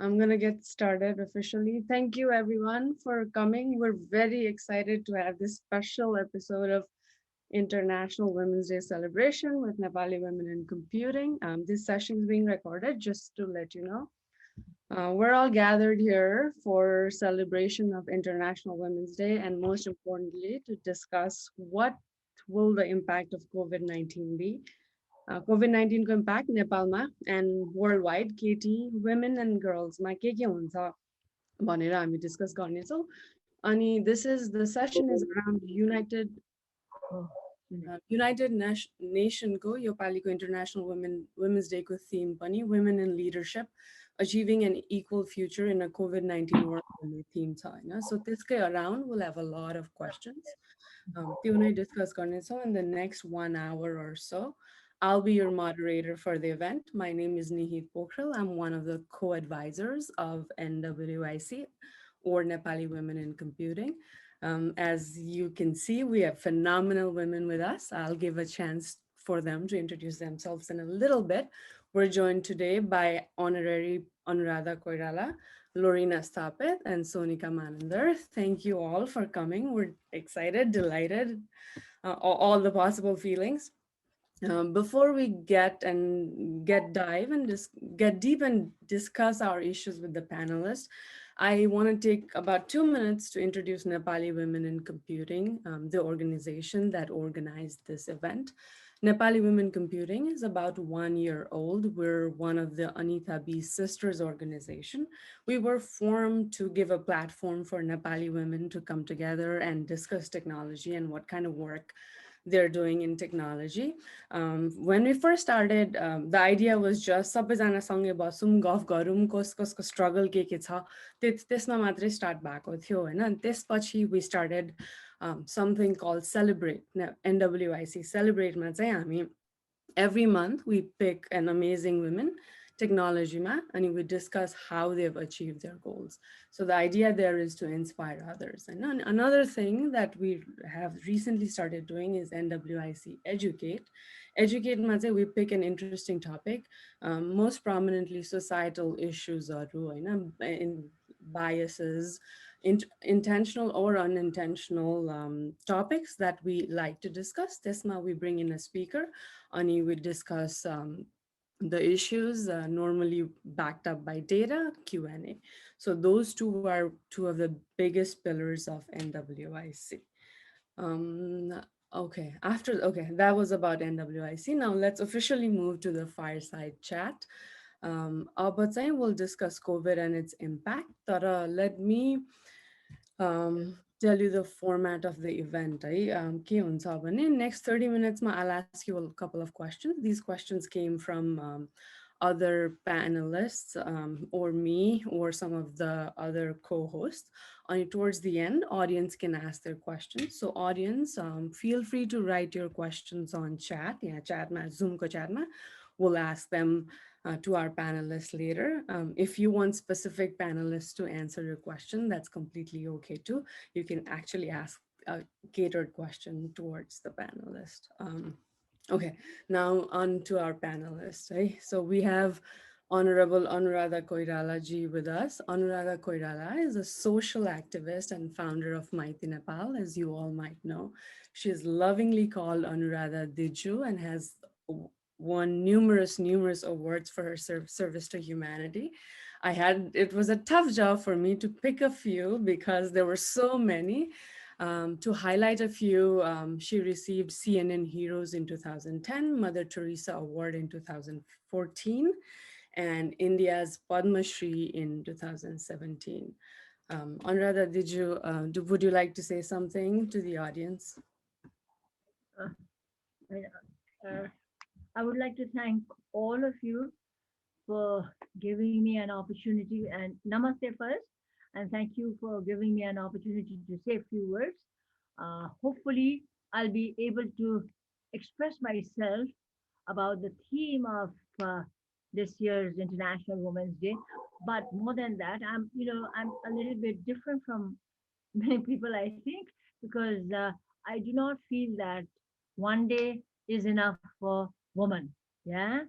I'm going to get started officially. Thank you, everyone, for coming. We're very excited to have this special episode of International Women's Day celebration with Nepali women in computing. This session is being recorded, just to let you know. We're all gathered here for celebration of International Women's Day, and most importantly, to discuss what will the impact of COVID-19 be. COVID-19 को impact नेपालमा and worldwide Katie women and girls मा के हुन्छ भनेर हामी discuss गर्नेछौँ अनि this is the session is around United Nation को यो पालिको International Women's Day को theme पनि women in leadership achieving an equal future in a COVID-19 world भन्ने theme छ हैन so त्यसकै around we'll have a lot of questions त्यो नै discuss गर्नेछौँ in the next 1 hour or so. I'll be your moderator for the event. My name is Nihit Pokhrel. I'm one of the co-advisors of NWiC, or Nepali Women in Computing. As you can see, we have phenomenal women with us. I'll give a chance for them to introduce themselves in a little bit. We're joined today by Honorary Anuradha Koirala, Lorina Sthapit, and Sonika Manandhar. Thank you all for coming. We're excited, delighted, all the possible feelings. Before we get deep and discuss our issues with the panelists, I want to take about 2 minutes to introduce Nepali Women in Computing, the organization that organized this event. Nepali Women Computing is about 1 year old. We're one of the Anita B Sisters organization. We were formed to give a platform for Nepali women to come together and discuss technology and what kind of work they're doing in technology. When we first started, the idea was just सबैजना सँगै बसौँ गफ गरौँ कसको struggle के छ त्यसमा मात्रै start भएको थियो हैन अनि त्यसपछि we started something called Celebrate. NWiC Celebrate मा चाहिँ हामी every month we pick an amazing women technology ma and we discuss how they've achieved their goals. So the idea there is to inspire others. And another thing that we have recently started doing is NWiC Educate. Educate ma we pick an interesting topic, most prominently societal issues in biases, intentional or unintentional topics that we like to discuss. Tesma we bring in a speaker and we discuss the issues normally backed up by data, Q&A. So those two are two of the biggest pillars of NWiC. Okay, that was about NWiC. Now let's officially move to the fireside chat. अब चाहिँ we'll discuss COVID and its impact. Tara, let me tell you the format of the event. के हुन्छ भने next 30 minutes I'll ask you a couple of questions. These questions came from other panelists or me or some of the other co-hosts. And towards the end, audience can ask their questions. So audience, feel free to write your questions on chat. Yeah, chat ma, Zoom ko chat ma. We'll ask them to our panelists later. If you want specific panelists to answer your question, that's completely okay too. You can actually ask a catered question towards the panelist. Okay, now on to our panelists. Right? So we have Honorable Anuradha Koirala ji with us. Anuradha Koirala is a social activist and founder of Maiti Nepal, as you all might know. She is lovingly called Anuradha Dijju and has won numerous awards for her service to humanity. It was a tough job for me to pick a few because there were so many. To highlight a few, she received CNN Heroes in 2010, Mother Teresa Award in 2014, and India's Padma Shri in 2017. Anuradha, would you like to say something to the audience? I would like to thank all of you for giving me an opportunity, and namaste first, and thank you for giving me an opportunity to say a few words. Hopefully, I'll be able to express myself about the theme of this year's International Women's Day. But more than that, I'm a little bit different from many people, I think, because I do not feel that one day is enough for woman. Yeah,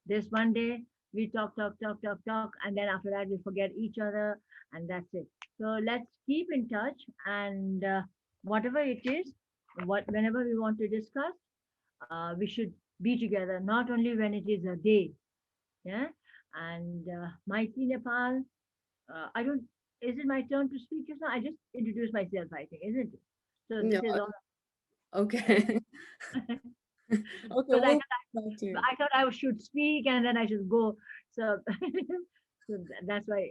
this one day We talk, talk, talk, talk, talk, and then after that we forget each other, and that's it. So let's keep in touch, and whatever it is, what whenever we want to discuss, we should be together. Not only when it is a day, yeah. And Maiti Nepal, I don't. Is it my turn to speak just now? I just introduced myself, I think, isn't it? So Yeah, this is all. okay. Okay, Because we'll come back to you. I thought I should speak and then I should go. So, so that's why.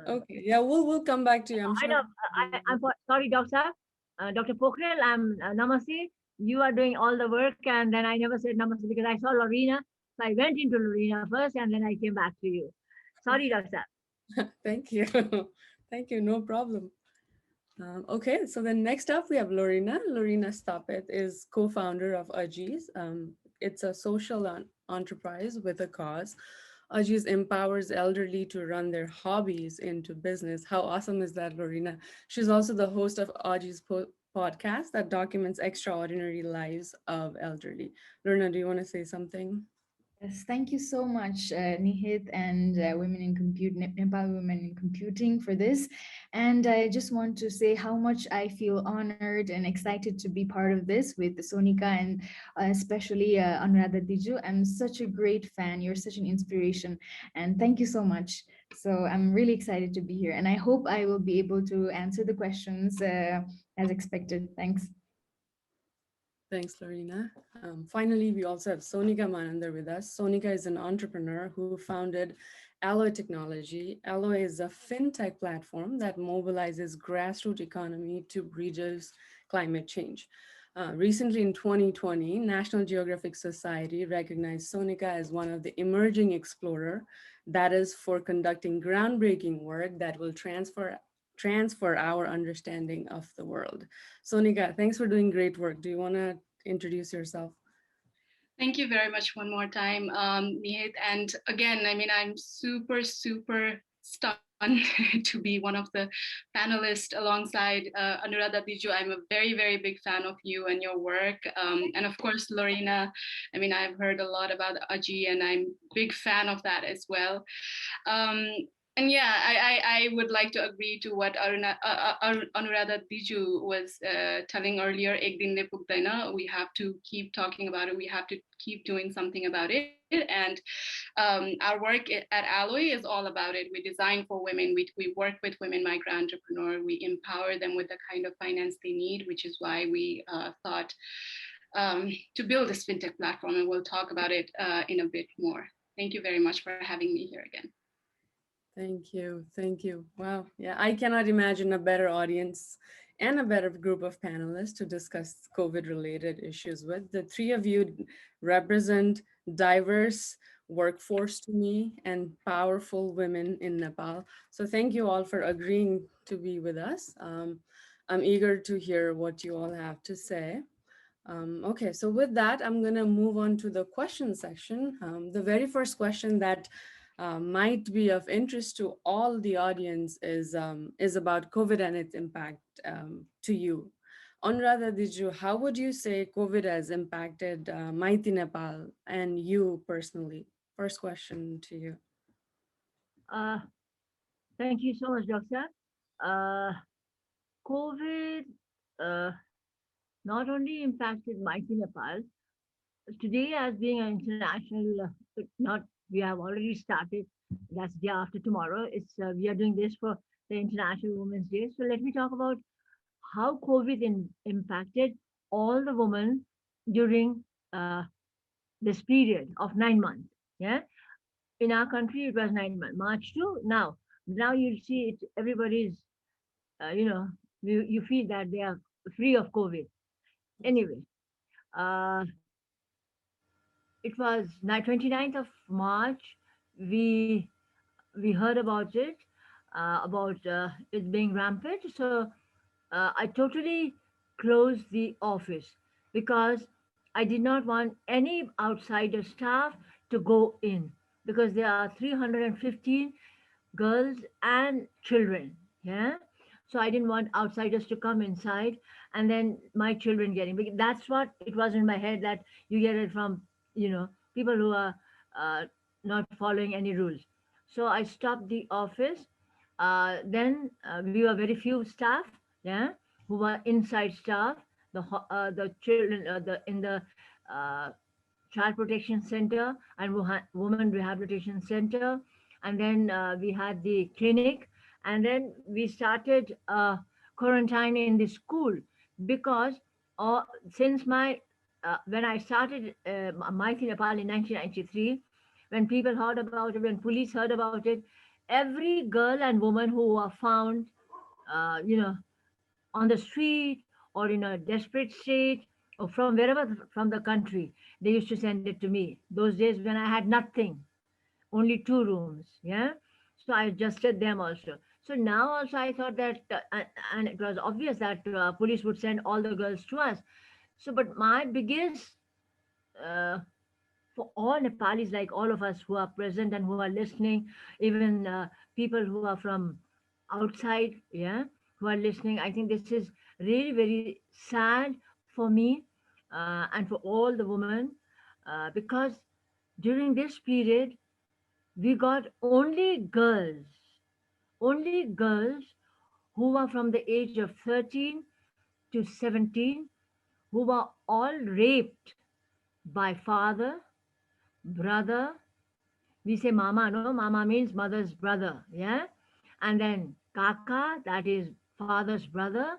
Okay, yeah, we'll come back to you. I'm I sure. know. Sorry, Doctor. Dr. Pokhrel, I'm Namaste. You are doing all the work, and then I never said Namaste because I saw Lorina. So I went into Lorina first, and then I came back to you. Sorry, Doctor. Thank you. Thank you. No problem. Okay, so then next up we have Lorina. Lorina Sthapit is co-founder of Ajis. It's a social enterprise with a cause. Ajis empowers elderly to run their hobbies into business. How awesome is that, Lorina? She's also the host of Ajis podcast that documents extraordinary lives of elderly. Lorina, do you want to say something? Yes, thank you so much, Nihit and Women in Compute, Nepal Women in Computing for this. And I just want to say how much I feel honored and excited to be part of this with Sonika and especially Anuradha Diju. I'm such a great fan. You're such an inspiration. And thank you so much. So I'm really excited to be here. And I hope I will be able to answer the questions as expected. Thanks. Thanks, Lorena. Finally, we also have Sonika Manandhar with us. Sonika is an entrepreneur who founded Aeloi Technology. Aeloi is a fintech platform that mobilizes grassroots economy to reduce climate change. Recently in 2020, National Geographic Society recognized Sonika as one of the emerging explorer that is for conducting groundbreaking work that will transfer our understanding of the world. Sonika, thanks for doing great work. Do you want to introduce yourself? Thank you very much one more time, Nihit. And again, I mean, I'm super stunned to be one of the panelists alongside Anuradha Diju. I'm a very big fan of you and your work. And of course, Lorina, I mean, I've heard a lot about Aji and I'm a big fan of that as well. Um, and yeah, I would like to agree to what Anuradha Diju was telling earlier. Ek din le pugdaina. We have to keep talking about it. We have to keep doing something about it. And our work at Aeloi is all about it. We design for women. We work with women micro entrepreneurs. We empower them with the kind of finance they need, which is why we thought to build this fintech platform. And we'll talk about it in a bit more. Thank you very much for having me here again. Thank you. Thank you. Wow. Yeah, I cannot imagine a better audience and a better group of panelists to discuss COVID related issues with. The three of you represent diverse workforce to me and powerful women in Nepal. So thank you all for agreeing to be with us. I'm eager to hear what you all have to say. Okay, so with that, I'm going to move on to the question section. The very first question that might be of interest to all the audience is about COVID and its impact to you. Anuradha Diju, how would you say COVID has impacted Maiti Nepal and you personally? First question to you. Uh, Thank you so much, Doctor. Uh, COVID uh, not only impacted Mighty Nepal, today as being an international, not we have already started. That's day after tomorrow. It's we are doing this for the International Women's Day. So let me talk about how COVID impacted all the women during this period of 9 months. Yeah, in our country it was 9 months, March to now. Now you see it. Everybody's you know you feel that they are free of COVID. Anyway, uh, it was 29th of March. We we heard about it, about it being rampant. So I totally closed the office because I did not want any outsider staff to go in because there are 315 girls and children. Yeah. So I didn't want outsiders to come inside and then my children getting, because that's what it was in my head, that you get it from, people who are uh, not following any rules. So I stopped the office. Then we were very few staff, yeah, who were inside staff, the children, in the uh, child protection center and woman rehabilitation center, and then we had the clinic, and then we started quarantine in the school because uh, since my when I started Maiti Nepal in 1993, when people heard about it, when police heard about it, every girl and woman who were found, you know, on the street or in a desperate state or from wherever from the country, they used to send it to me. Those days when I had nothing, only two rooms, yeah. So I adjusted them also. So now also I thought that, and it was obvious that police would send all the girls to us. So, but my biggest uh, for all Nepalis, like all of us who are present and who are listening, even people who are from outside, yeah, who are listening, I think this is really very sad for me and for all the women because during this period, we got only girls who were from the age of 13 to 17, who were all raped by father, brother. We say mama, no? Mama means mother's brother, yeah? And then kaka, that is father's brother.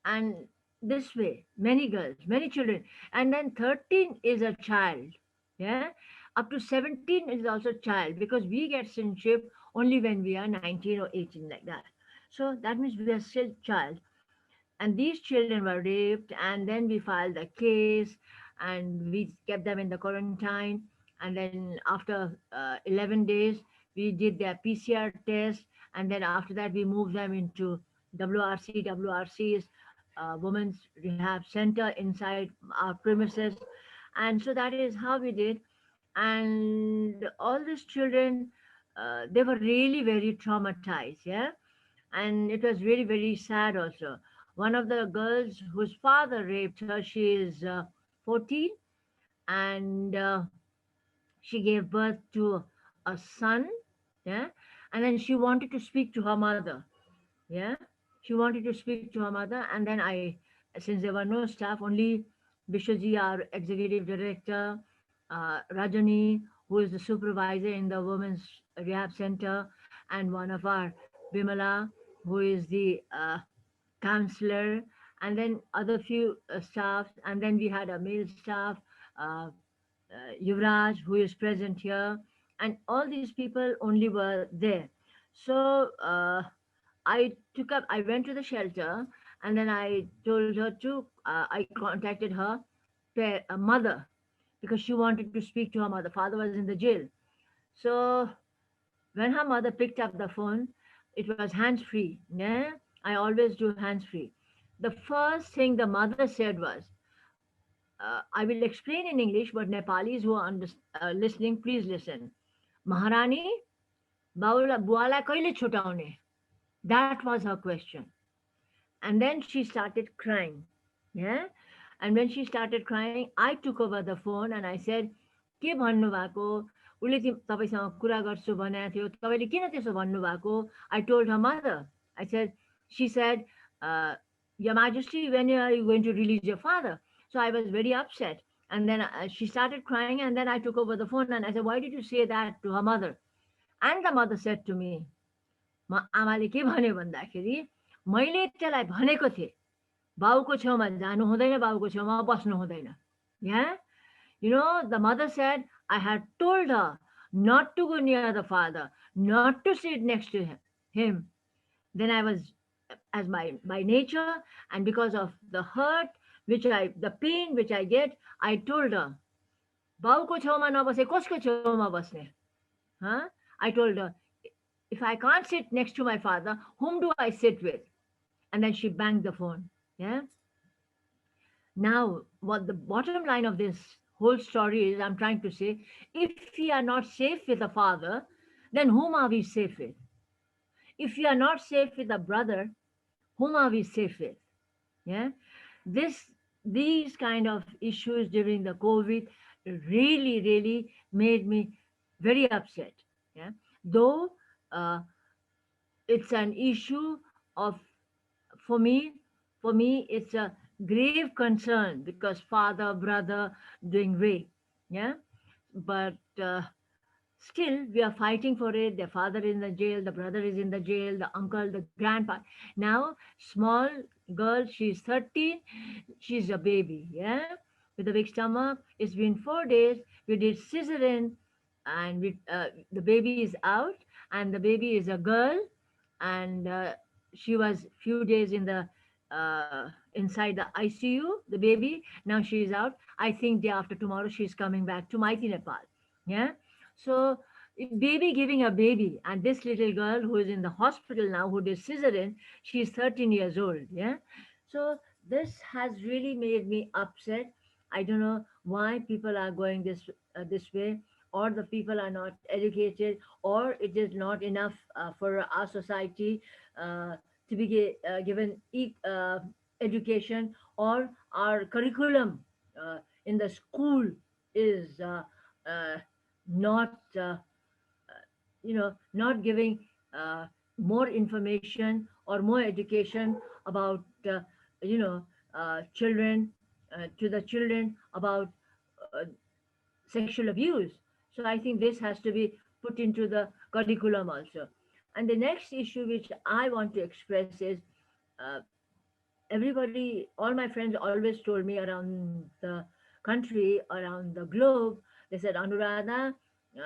And this way, many girls, many children. And then 13 is a child, yeah? Up to 17 is also child because we get citizenship only when we are 19 or 18, like that. So that means we are still child. And these children were raped, and then we filed a case and we kept them in the quarantine. And then after 11 days, we did their PCR test, and then after that, we moved them into WRC. WRC is Women's Rehab Center inside our premises. And so that is how we did. And all these children, they were really very traumatized, yeah, and it was really very sad also. One of the girls whose father raped her, she is 14, and she gave birth to a son, yeah, and then she wanted to speak to her mother, yeah, she wanted to speak to her mother. And then since there were no staff, only Bishwaji, our executive director, Rajani, who is the supervisor in the women's rehab center, and one of our Bimala, who is the counselor, and then other few staffs, and then we had a male staff, uh, Yuvraj, who is present here, and all these people only were there. So I went to the shelter, and then I told her I contacted her mother because she wanted to speak to her mother. Father was in the jail. So when her mother picked up the phone, it was hands free. Yeah, I always do hands free. The first thing the mother said was, I will explain in English, but Nepalis who are listening, please listen. Maharani, buala kaile chutaune? That was her question. And then she started crying. Yeah. And when she started crying, I took over the phone and I said, के भन्नुभएको, उसले तपाईँसँग कुरा गर्छु भनेको थियो, तपाईँले किन त्यसो भन्नुभएको? I told her mother. I said, she said, Your Majesty, when are you going to release your father? So I was very upset. And then she started crying, and then I took over the phone and I said, Why did you say that to her mother? And the mother said to me, आमाले के भन्यो भन्दाखेरि, मैले त्यसलाई भनेको थिएँ बाउको छेउमा जानु हुँदैन, बाउको छेउमा बस्नु हुँदैन. Yeah, you know, the mother said, I had told her not to go near the father, not to sit next to him. Then I was, as by nature and because of the hurt the pain which I get, I told her, बाउको छेउमा नबसे कसको छेउमा बस्ने? Huh? I told her, if I can't sit next to my father, whom do I sit with? And then she banged the phone. Yeah. Now, what the bottom line of this whole story is, I'm trying to say, if we are not safe with a father, then whom are we safe with? If we are not safe with a brother, whom are we safe with? Yeah. These kind of issues during the COVID really, really made me very upset. Yeah, though uh, it's an issue of, for me, it's a grave concern because father brother doing rape. Yeah, but still we are fighting for it. The father is in the jail, the brother is in the jail, the uncle, the grandpa. Now small girl, she's 13, she's a baby, yeah, with a big stomach. It's been 4 days, we did cesarean, and the baby is out, and the baby is a girl, and she was few days in the inside the ICU, the baby. Now she is out. I think day after tomorrow she's coming back to Maiti Nepal. Yeah. So baby giving a baby, and this little girl who is in the hospital now, who did cesarean, she's 13 years old. Yeah. So this has really made me upset. I don't know why people are going this way, or the people are not educated, or it is not enough for our society to be given education, or our curriculum in the school is uh, not not giving uh, more information or more education about you know children, to the children, about uh, sexual abuse. So I think this has to be put into the curriculum also. And the next issue which I want to express is, uh, everybody, all my friends always told me around the country, around the globe, they said, Anuradha,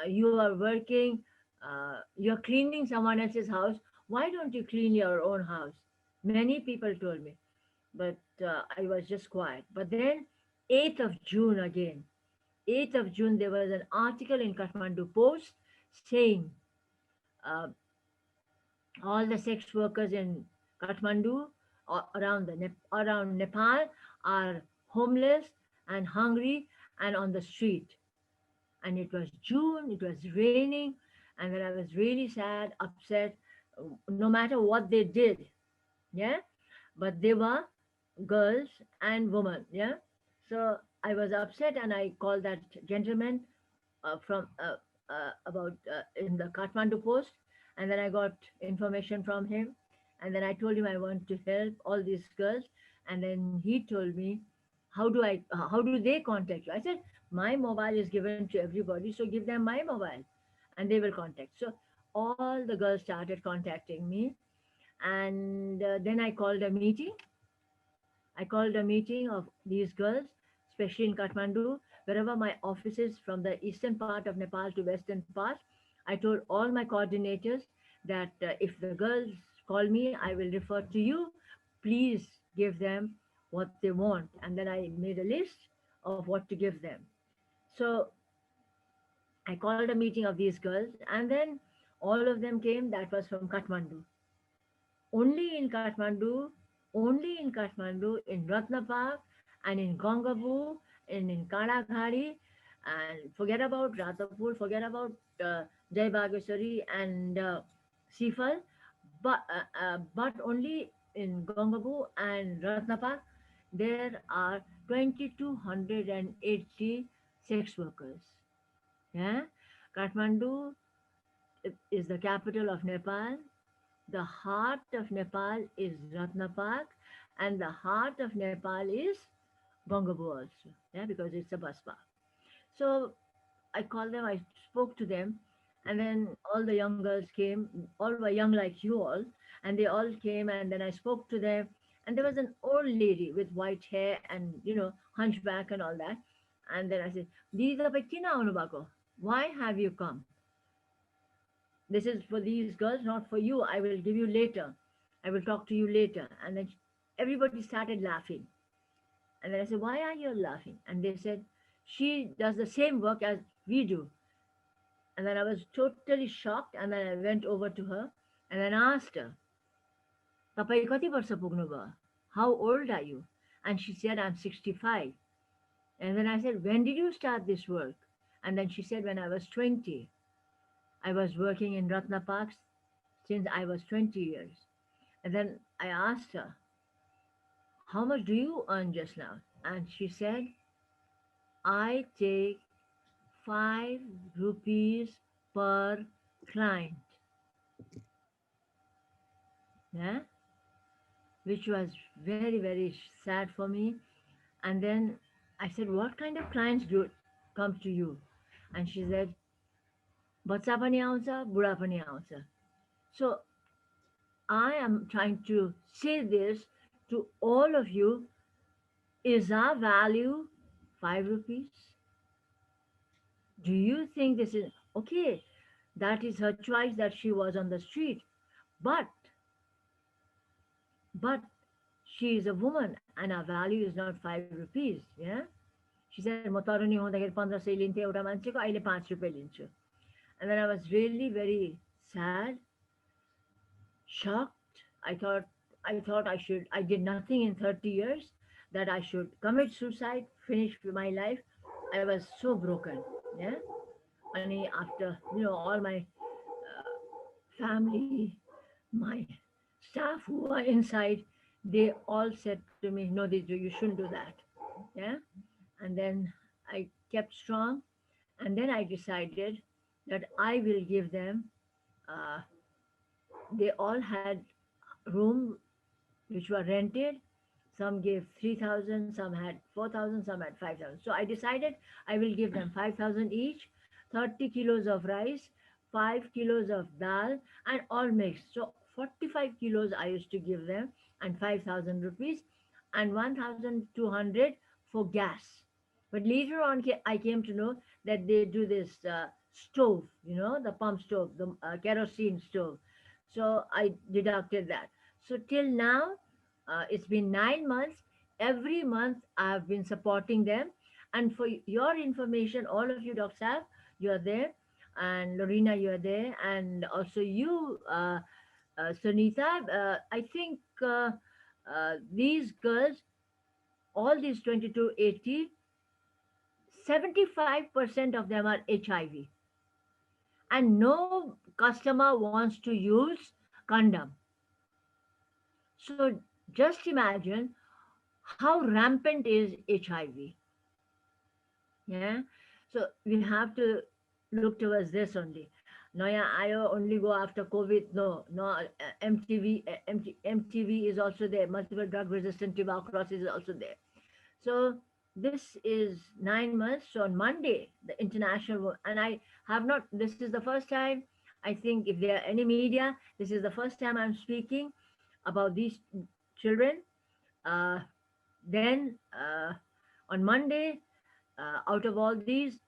you are working, you're cleaning someone else's house. Why don't you clean your own house? Many people told me, but I was just quiet. But then, 8th of June again, 8th of June, there was an article in Kathmandu Post saying uh, all the sex workers in Kathmandu or around Nepal are homeless and hungry and on the street. And it was June, it was raining, and then I was really sad, upset, no matter what they did. Yeah, but they were girls and women. Yeah, so I was upset, and I called that gentleman from about in the Kathmandu Post, and then I got information from him, and then I told him I want to help all these girls, and then he told me, how do they contact you? I said, my mobile is given to everybody, so give them my mobile, and they will contact. So all the girls started contacting me, and then I called a meeting. I called a meeting of these girls, especially in Kathmandu, wherever my office is, from the eastern part of Nepal to western part. I told all my coordinators that if the girls call me, I will refer to you. Please give them what they want. And then I made a list of what to give them. So I called a meeting of these girls, and then all of them came. That was from Kathmandu. Only in Kathmandu, in Ratna Park and in Gongabu and in Kadaghari, and forget about Ratapur, forget about Jai Bageshwari and Sifal, but only in Gongabu and Ratna Park, there are 2,280 sex workers. Yeah, Kathmandu is the capital of Nepal. The heart of Nepal is Ratnapak, and the heart of Nepal is Gongabu also, yeah, because it's a bus park. So I called them, I spoke to them, and then all the young girls came, all were young like you all, and they all came, and then I spoke to them, and there was an old lady with white hair and, hunchback and all that. And then I said, Didi tapai kina aunu bhako? Why have you come? This is for these girls, not for you. I will give you later. I will talk to you later. And then everybody started laughing. And then I said, why are you laughing? And they said, she does the same work as we do. And then I was totally shocked. And then I went over to her and then asked her, "Tapai kati barsa pugnubhayo? How old are you?" And she said, I'm 65. And then I said, when did you start this work? And then she said, when I was 20. I was working in Ratna Parks since I was 20 years. And then I asked her, how much do you earn just now? And she said, I take 5 rupees per client, yeah, which was very, very sad for me. And then I said, what kind of clients do comes to you? And she said, बच्चा पनि आउँछ बुढा पनि आउँछ. So I am trying to say this to all of you. Is our value 5 rupees? Do you think this is okay? That is her choice that she was on the street. But but she is a woman and our value is not 5 rupees. Yeah. She said, म तरुणी हुँदाखेरि 1500 लिन्थेँ एउटा मान्छेको, अहिले 5 रुपियाँ लिन्छु. And then I was really very sad, shocked. I thought I did nothing in 30 years, that I should commit suicide, finish my life. I was so broken. Yeah. And after, all my family, my staff who were inside, they all said to me, no, you shouldn't do that. Yeah. And then I kept strong. And then I decided that I will give them, uh, they all had room which were rented. Some gave 3,000, some had 4,000, some had 5,000. So I decided I will give them 5,000 each, 30 kilos of rice, 5 kilos of dal, and all mixed. So 45 kilos I used to give them, and 5,000 rupees, and 1,200 for gas. But later on, I came to know that they do this stove, the pump stove, the kerosene stove. So I deducted that. So till now, it's been 9 months. Every month I've been supporting them. And for your information, all of you, Dr. Saab, you are there. And Lorina, you are there. And also you, Sunita. I think these girls, all these 2280, 75% of them are HIV. And no customer wants to use condom. So just imagine how rampant is HIV. Yeah. So we have to look towards this only. Naya Ayo only go after COVID. No, no. MTV is also there. Multiple drug resistant tuberculosis is also there. So this is 9 months. So on Monday, the international, and I have not, this is the first time, I think if there are any media, this is the first time I'm speaking about these children. Uh, then on Monday, out of all these,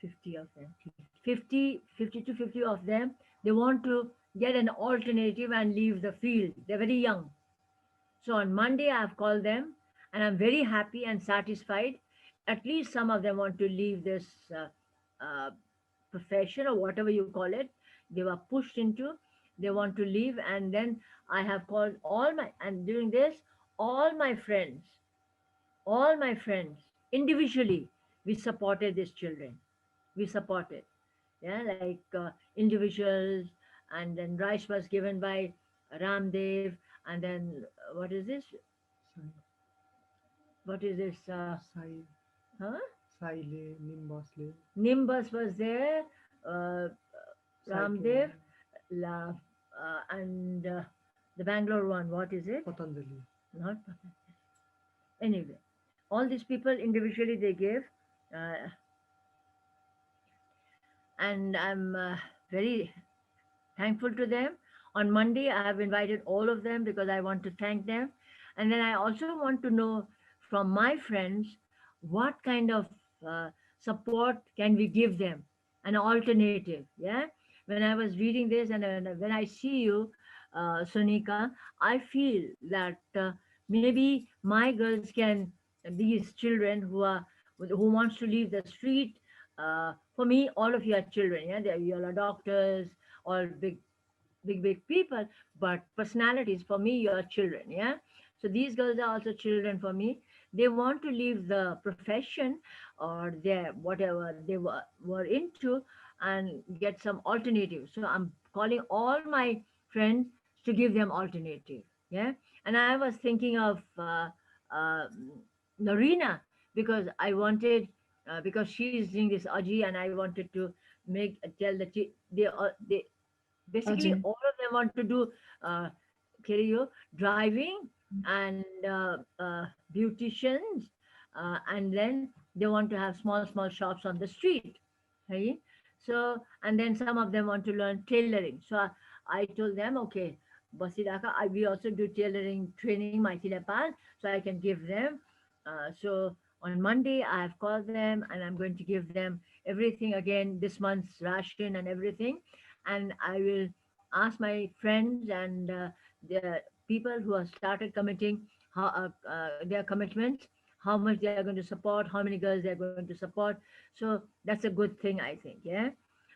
50 of them, 50 to 50 of them, they want to get an alternative and leave the field. They're very young. So on Monday, I've called them and I'm very happy and satisfied. At least some of them want to leave this uh, profession or whatever you call it. They were pushed into, they want to leave. And then I have called and during this, all my friends, individually, we supported these children. We supported, yeah, like individuals, and then rice was given by Ramdev, and then what is this? What is this? Sai, Huh? Saile, Nimbasle, Nimbus was there, uh, Ramdev, Saike, and the Bangalore one. What is it? Patanjali. Not anyway. All these people individually they gave, uh, and I'm very thankful to them. On Monday, I have invited all of them because I want to thank them. And then I also want to know from my friends what kind of support can we give them, an alternative. Yeah. When I was reading this and when I see you, Sonika, I feel that maybe my girls can, these children who wants to leave the street. For me, all of you are children. Yeah, you all are doctors, all big people, but personalities for me, you are children. Yeah. So these girls are also children for me. They want to leave the profession or their whatever they were into and get some alternative. So I'm calling all my friends to give them alternative. Yeah. And I was thinking of uh, Lorina because I wanted, because she's doing this Aji and I wanted to make tell the they basically हजुर all of them want to do uh, driving and beauticians, and then they want to have small shops on the street, right? So and then some of them want to learn tailoring. So I told them, okay, Basidaka, we also do tailoring training, Maiti Nepal, so I can give them. So on Monday, I have called them and I'm going to give them everything again, this month's ration and everything. And I will ask my friends and the people who have started committing their commitments, how much they are going to support, how many girls they are going to support. So that's a good thing, I think. Yeah.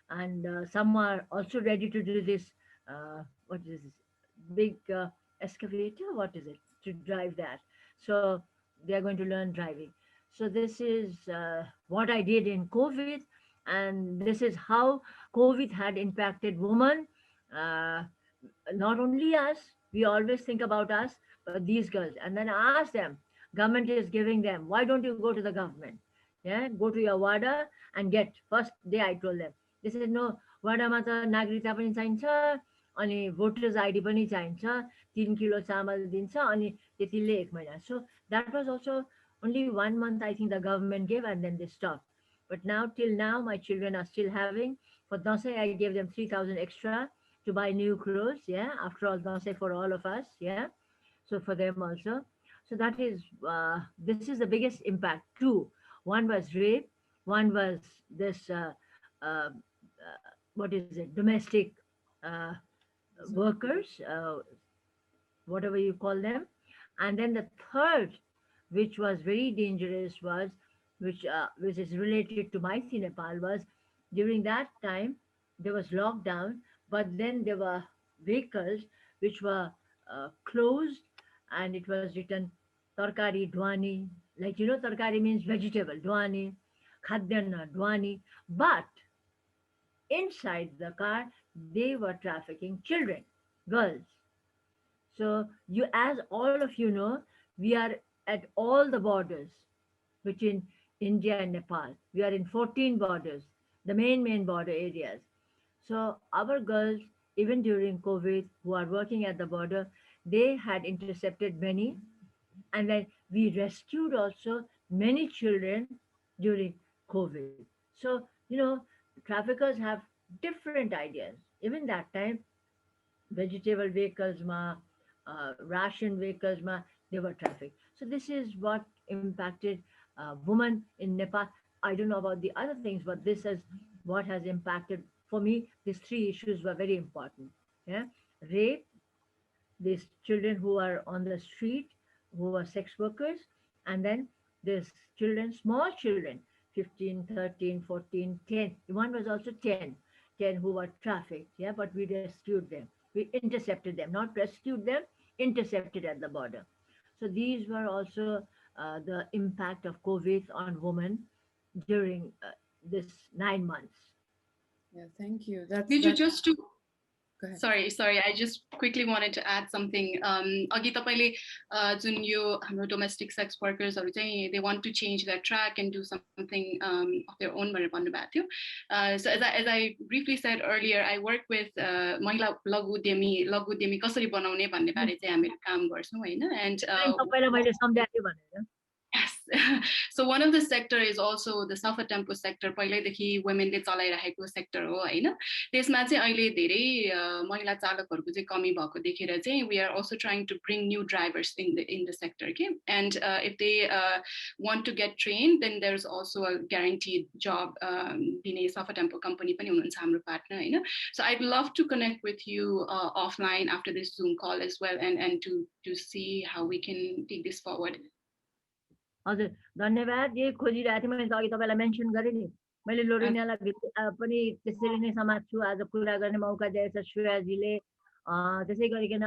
And some are also ready to do this. What is this? Big excavator? What is it? To drive that. So they are going to learn driving. So this is what I did in COVID, and this is how COVID had impacted women. Uh, Not only us, we always think about us, but these girls. And then I ask them, government is giving them, why don't you go to the government? Yeah, go to your WADA and get. First day I told them. They said, no, WADAमा त नागरिकता पनि चाहिन्छ, अनि voters ID पनि चाहिन्छ, 3 kilo चामल दिन्छ, अनि त्यतिले 1 महिना. So that was also only 1 month, I think the government gave, and then they stopped. But now, till now, my children are still having. For Dasai, I gave them 3,000 extra to buy new clothes. Yeah, after all, Dasai for all of us. Yeah, so for them also. So that is this is the biggest impact. Two, one was rape, one was this what is it, domestic uh, workers, whatever you call them. And then the third, which was very dangerous, was which is related to Maiti Nepal, was during that time there was lockdown, but then there were vehicles which were closed, and it was written Tarkari Dwani, like Tarkari means vegetable, Dwani, Khadyana Dwani, but inside the car they were trafficking children, girls. So you, as all of you know, we are at all the borders between India and Nepal. We are in 14 borders, the main border areas. So our girls, even during COVID, who are working at the border, they had intercepted many, and then we rescued also many children during COVID. So traffickers have different ideas. Even that time, vegetable vehicles ma, ration vehicles ma, they were trafficked. So this is what impacted women in Nepal. I don't know about the other things, but this is what has impacted. For me, these three issues were very important. Yeah, rape, these children who are on the street, who are sex workers, and then there's children, small children, 15, 13, 14, 10. One was also 10, 10 who were trafficked. Yeah, but we rescued them. We intercepted them, not rescued them, intercepted at the border. So these were also the impact of COVID on women during this 9 months. Yeah, thank you. That's Did you that. just to Go ahead. Sorry, I just quickly wanted to add something. अघि तपाईँले जुन यो हाम्रो domestic sex workers हरू चाहिँ they want to change their track and do something of their own भनेर भन्नुभएको थियो. So as I briefly said earlier, I work with महिला लघु उद्यमी कसरी बनाउने भन्ने बारे चाहिँ हामीहरू काम गर्छौँ हैन. And तपाईँलाई मैले सम्झाएको भनेर. yes. So one of the sector is also the self-attempt sector. पहिल्यैदेखि womenले चलाइरहेको sector हो हैन. त्यसमा चाहिँ अहिले धेरै महिला चालकहरूको चाहिँ कमी भएको देखेर चाहिँ we are also trying to bring new drivers in the sector, okay? And if they want to get trained, then there's also a guaranteed job दिने self-attempt company पनि हुनुहुन्छ हाम्रो partner Hahn. So I'd love to connect with you offline after this Zoom call as well, and to see how we can take this forward. हजुर, धन्यवाद. यही खोजिरहेको थिएँ, मैले त अघि तपाईँलाई मेन्सन गरेँ नि. मैले लोरिनालाई पनि त्यसरी नै समात्छु, आज कुरा गर्ने मौका दिएछ श्रेयाजीले. त्यसै गरिकन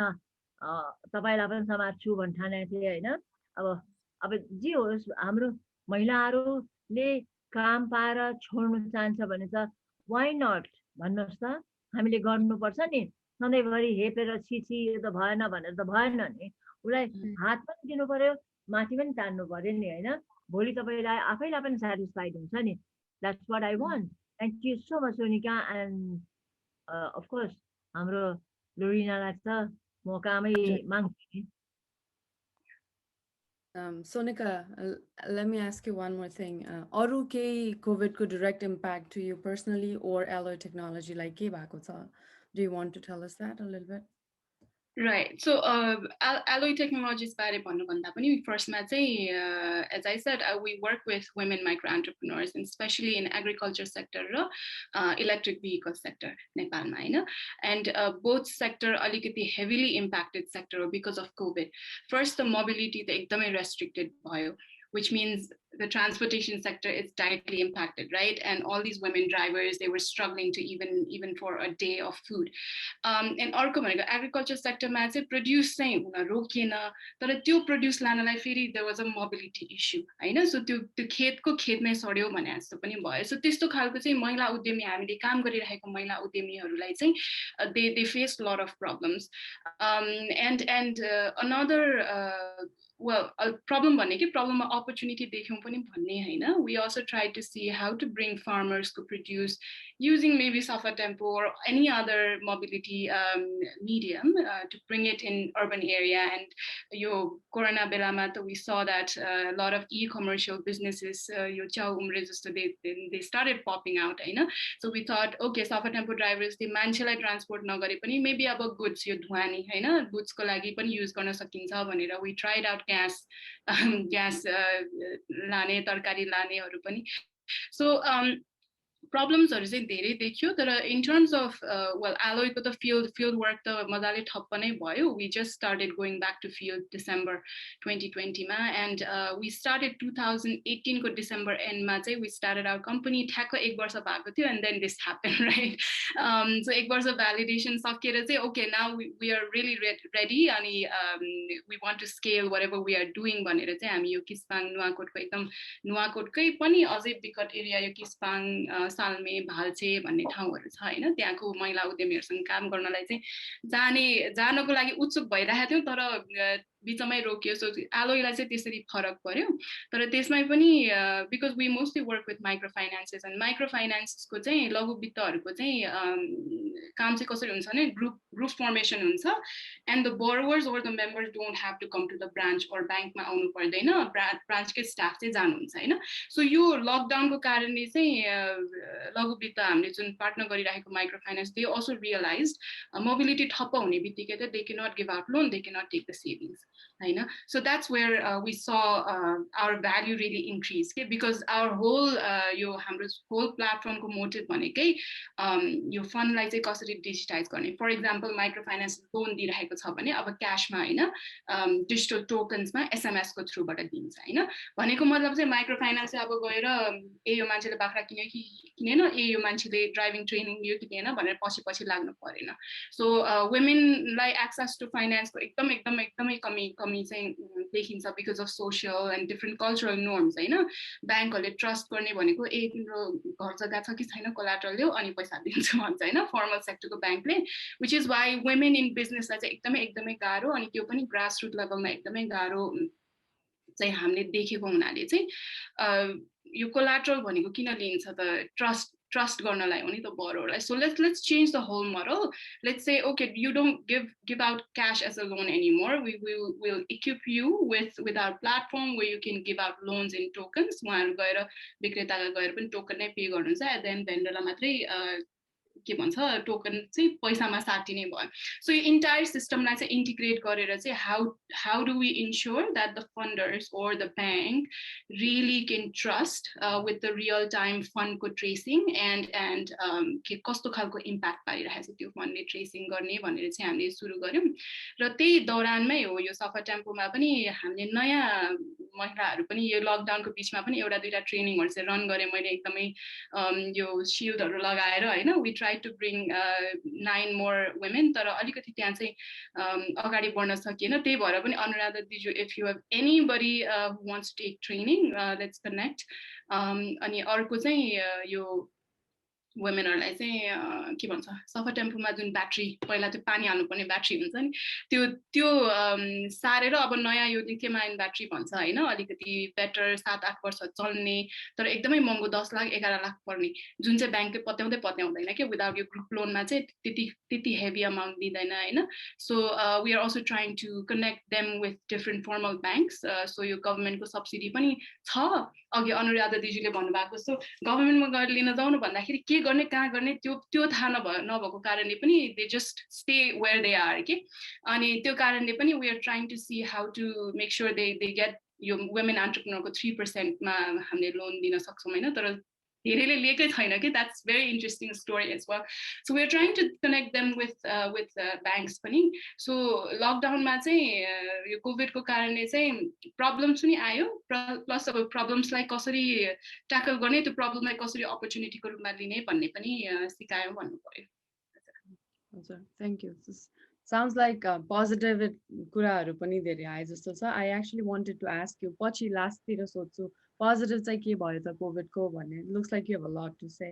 तपाईँलाई पनि समात्छु भन्ठानेको थिएँ होइन. अब जे होस्, हाम्रो महिलाहरूले काम पाएर छोड्नु चाहन्छ भने त वाइ नट भन्नुहोस् त. हामीले गर्नुपर्छ नि. सधैँभरि हेपेर छिछि यो त भएन भनेर त भएन नि. उसलाई हात पनि दिनु पर्यो, माथि पनि तान्नु पर्यो नि होइन. भोलि तपाईँलाई आफैलाई पनि सेटिस्फाइड हुन्छ नि. That's what I want. Thank you so much, Sonika. And of course, हाम्रो Lorina लाग्छ म कामै माग्छु Sonika, let me ask you one more thing. Aru केही COVID को direct impact to you personally or Aeloi Technology like के भएको छ? Do you want to tell us that a little bit? Right. So, Aeloi Technologies बारे भन्नुभन्दा पनि फर्स्टमा चाहिँ as I said, we work with women micro entrepreneurs, and especially in agriculture sector raw electric vehicle sector नेपालमा हैन. And both sector अलिकति heavily impacted sector because of COVID. First, the mobility त एकदमै restricted भयो, which means the transportation sector is directly impacted, right? And all these women drivers, they were struggling to even for a day of food. And अर्को भनेको agriculture sector मा चाहिँ produce चाहिँ हुन रोकिएन, तर त्यो produce लानलाई फेरि there was a mobility issue, Hahn? So त्यो खेतको खेतमै सड्यो भने जस्तो पनि भयो. So त्यस्तो खालको चाहिँ महिला उद्यमी हामीले काम गरिरहेको महिला उद्यमीहरूलाई चाहिँ they faced a lot of problems. And another well, a problem भनेकै problem opportunity देख्यौं पनि भन्ने हैन. We also tried to see how to bring farmers to produce using maybe Safa Tempo or any other mobility medium to bring it in urban area. And yo corona belama we saw that a lot of e-commercial businesses yo chau umre jasto they started popping out, Hahn. So we thought, okay, Safa Tempo drivers they मान्छेलाई transport नगरे पनि maybe अब goods यो धुवानी हैन goods को लागि पनि use गर्न सकिन्छ भनेर we tried out gas लाने तरकारी लानेहरु पनि. So problemsहरु चाहिँ धेरै देखियो, तर in terms of well Aeloi को त field work त मजाले ठप्प नै भयो. We just started going back to field December 2020 मा, and we started 2018 को December end मा चाहिँ we started our company. ठ्याक्क 1 वर्ष भएको थियो and then this happened, right? So 1 वर्ष validation सकेर चाहिँ okay, now we are really ready अनि we want to scale whatever we are doing भनेर चाहिँ हामी यो किस्पाङ नुवाकोटको एकदम नुवाकोटकै पनि अझै विकट एरिया यो किस्पाङ सालमे भाल्चे भन्ने ठाउँहरु छ हैन. त्यहाँको महिला उद्यमीहरुसँग काम गर्नलाई चाहिँ जानको लागि उत्सुक भइरहेको थियो, तर बिचमै रोकियो. सो Aeloi-लाई चाहिँ त्यसरी फरक पर्यो. तर त्यसमै पनि because we mostly work with microfinances, and microfinance को चाहिँ लघु वित्तहरुको चाहिँ काम चाहिँ कसरी हुन्छ भने group formation हुन्छ, and the borrowers or the members don't have to come to the branch or bank मा आउनु पर्दैन, branch के staff चाहिँ जानुहुन्छ हैन. So यो लकडाउन को कारणले चाहिँ लघु वित्त हामीले जुन पार्टनर गरिरहेको microfinance, they also realized mobility ठप्प हुने बित्तिकै त they cannot give out loan, they cannot take the savings. So that's where we saw our value really increase, okay? Because our whole whole platform को motive भनेकै यो fund लाई चाहिँ कसरी digitize गर्ने. For example, microfinance loan दिइरहेको छ भने अब cash मा हैन digital tokens मा SMS को through बाट दिन्छ हैन. भनेको मतलब चाहिँ microfinance चाहिँ अब गएर ए यो मान्छेले बाख्रा किन्यो कि किनेन, ए यो मान्छेले ड्राइभिङ ट्रेनिङ लियो कि लिएन भनेर पछि लाग्नु परेन. So women lie access to finance को एकदमै कमी चाहिँ देखिन्छ because of social and different cultural norms हैन. बैंकहरुले ट्रस्ट गर्ने भनेको ए तिम्रो घर जग्गा छ कि छैन कोलाटरल ल्याउ अनि पैसा दिन्छु भन्छ हैन, फर्मल सेक्टरको बैंकले. which is why women in business लाई चाहिँ एकदमै गाह्रो, अनि त्यो पनि ग्रास रुट लेभलमा एकदमै गाह्रो चाहिँ हामीले देखेको हुनाले चाहिँ यो कोलाटरल भनेको किन लिन्छ त trust गर्नलाई हो नि त borrowerलाई. So let's change the whole model. Let's say okay, you don't give out cash as a loan anymore. We will equip you with our platform where you can give out loans in tokens. उहाँहरु गएर विक्रेताका गएर पनि token नै पे गर्नुहुन्छ, and then भेन्डरलाई मात्रै के भन्छ token चाहिँ पैसामा साटिने भयो. So यो entire system लाई चाहिँ integrate गरेर चाहिँ how do we ensure that the funders or the bank really can trust with the real time fund ko tracing and के कस्तो खालको impact पारिरहेछ त्यो fund ले tracing गर्ने भनेर चाहिँ हामीले सुरु गर्यौं. र त्यही दौरानमै हो यो सफा टेम्पोमा पनि हामीले नयाँ महिलाहरु पनि यो लकडाउन को बीचमा पनि एउटा दुईटा ट्रेनिङहरु चाहिँ रन गरे मैले एकदमै यो शिल्डहरु लगाएर हैन. We tried to bring 9 more women, तर अलिकति त्यहाँ चाहिँ अगाडि बढ्न सकिएन. त्यही भएर पनि Anuradha दिजु, if you have anybody who wants to take training, let's connect. अनि अर्को चाहिँ यो वुमेनहरूलाई चाहिँ के भन्छ सफा टेम्पोमा जुन ब्याट्री पहिला त्यो पानी हाल्नुपर्ने ब्याट्री हुन्छ नि त्यो त्यो सारेर अब नयाँ यो लिथियम आयन ब्याट्री भन्छ होइन अलिकति बेटर 7-8 वर्ष चल्ने तर एकदमै महँगो 10 लाख 11 लाख पर्ने जुन चाहिँ ब्याङ्कले पत्याउँदैन कि विदाउट यो ग्रुप लोनमा चाहिँ त्यति हेभी अमाउन्ट दिँदैन होइन so we are also trying to connect them with different formal banks so यो गभर्मेन्टको सब्सिडी पनि छ अघि अनुराधा दिदीले भन्नुभएको जस्तो गभर्मेन्टमा गएर लिन जाउनु भन्दाखेरि के गर्ने कहाँ गर्ने त्यो थाहा नभएको कारणले पनि they just stay where they are के अनि त्यो कारणले पनि we are trying to see how to make sure they get यो वुमेन एन्टरप्रेन्योरको 3%मा हामीले लोन दिन सक्छौँ होइन तर धेरैले लिएकै छैन कि that's very interesting story as well so we are trying to connect them with banks पनि सो लकडाउनमा चाहिँ यो कोभिडको कारणले चाहिँ प्रब्लम्स पनि आयो प्लस अब प्रब्लम्सलाई कसरी ट्याकल गर्ने त्यो प्रब्लमलाई कसरी अपर्च्युनिटीको रूपमा लिने भन्ने पनि सिकायौँ भन्नु पर्यो हजुर thank you sounds like positive कुराहरू पनि धेरै आए जस्तो छ I actually wanted to ask you पछि लास्टतिर सोध्छु पोजिटिभ चाहिँ के भयो त कोभिडको भन्ने looks like you have a lot to से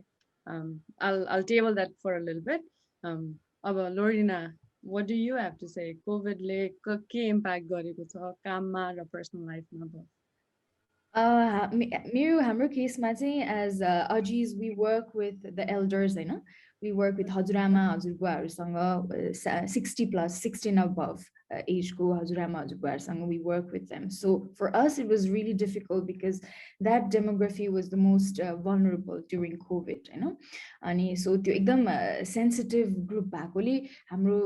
I'll table that for a little bit. अब लोरिना what do you have to say कोभिडले के इम्प्याक्ट गरेको छ काममा र पर्सनल लाइफमा भयो हाम्रो केसमा चाहिँ एज अजिज we work with the elders होइन we work with हजुरआमा हजुरबुवाहरूसँग 60+ 16 above age को हजुरआमा हजुरबुवाहरूसँग we work with them. So for us it was really difficult because that demography was the most vulnerable during COVID, you know. अनि so त्यो एकदम sensitive group भएकोले हाम्रो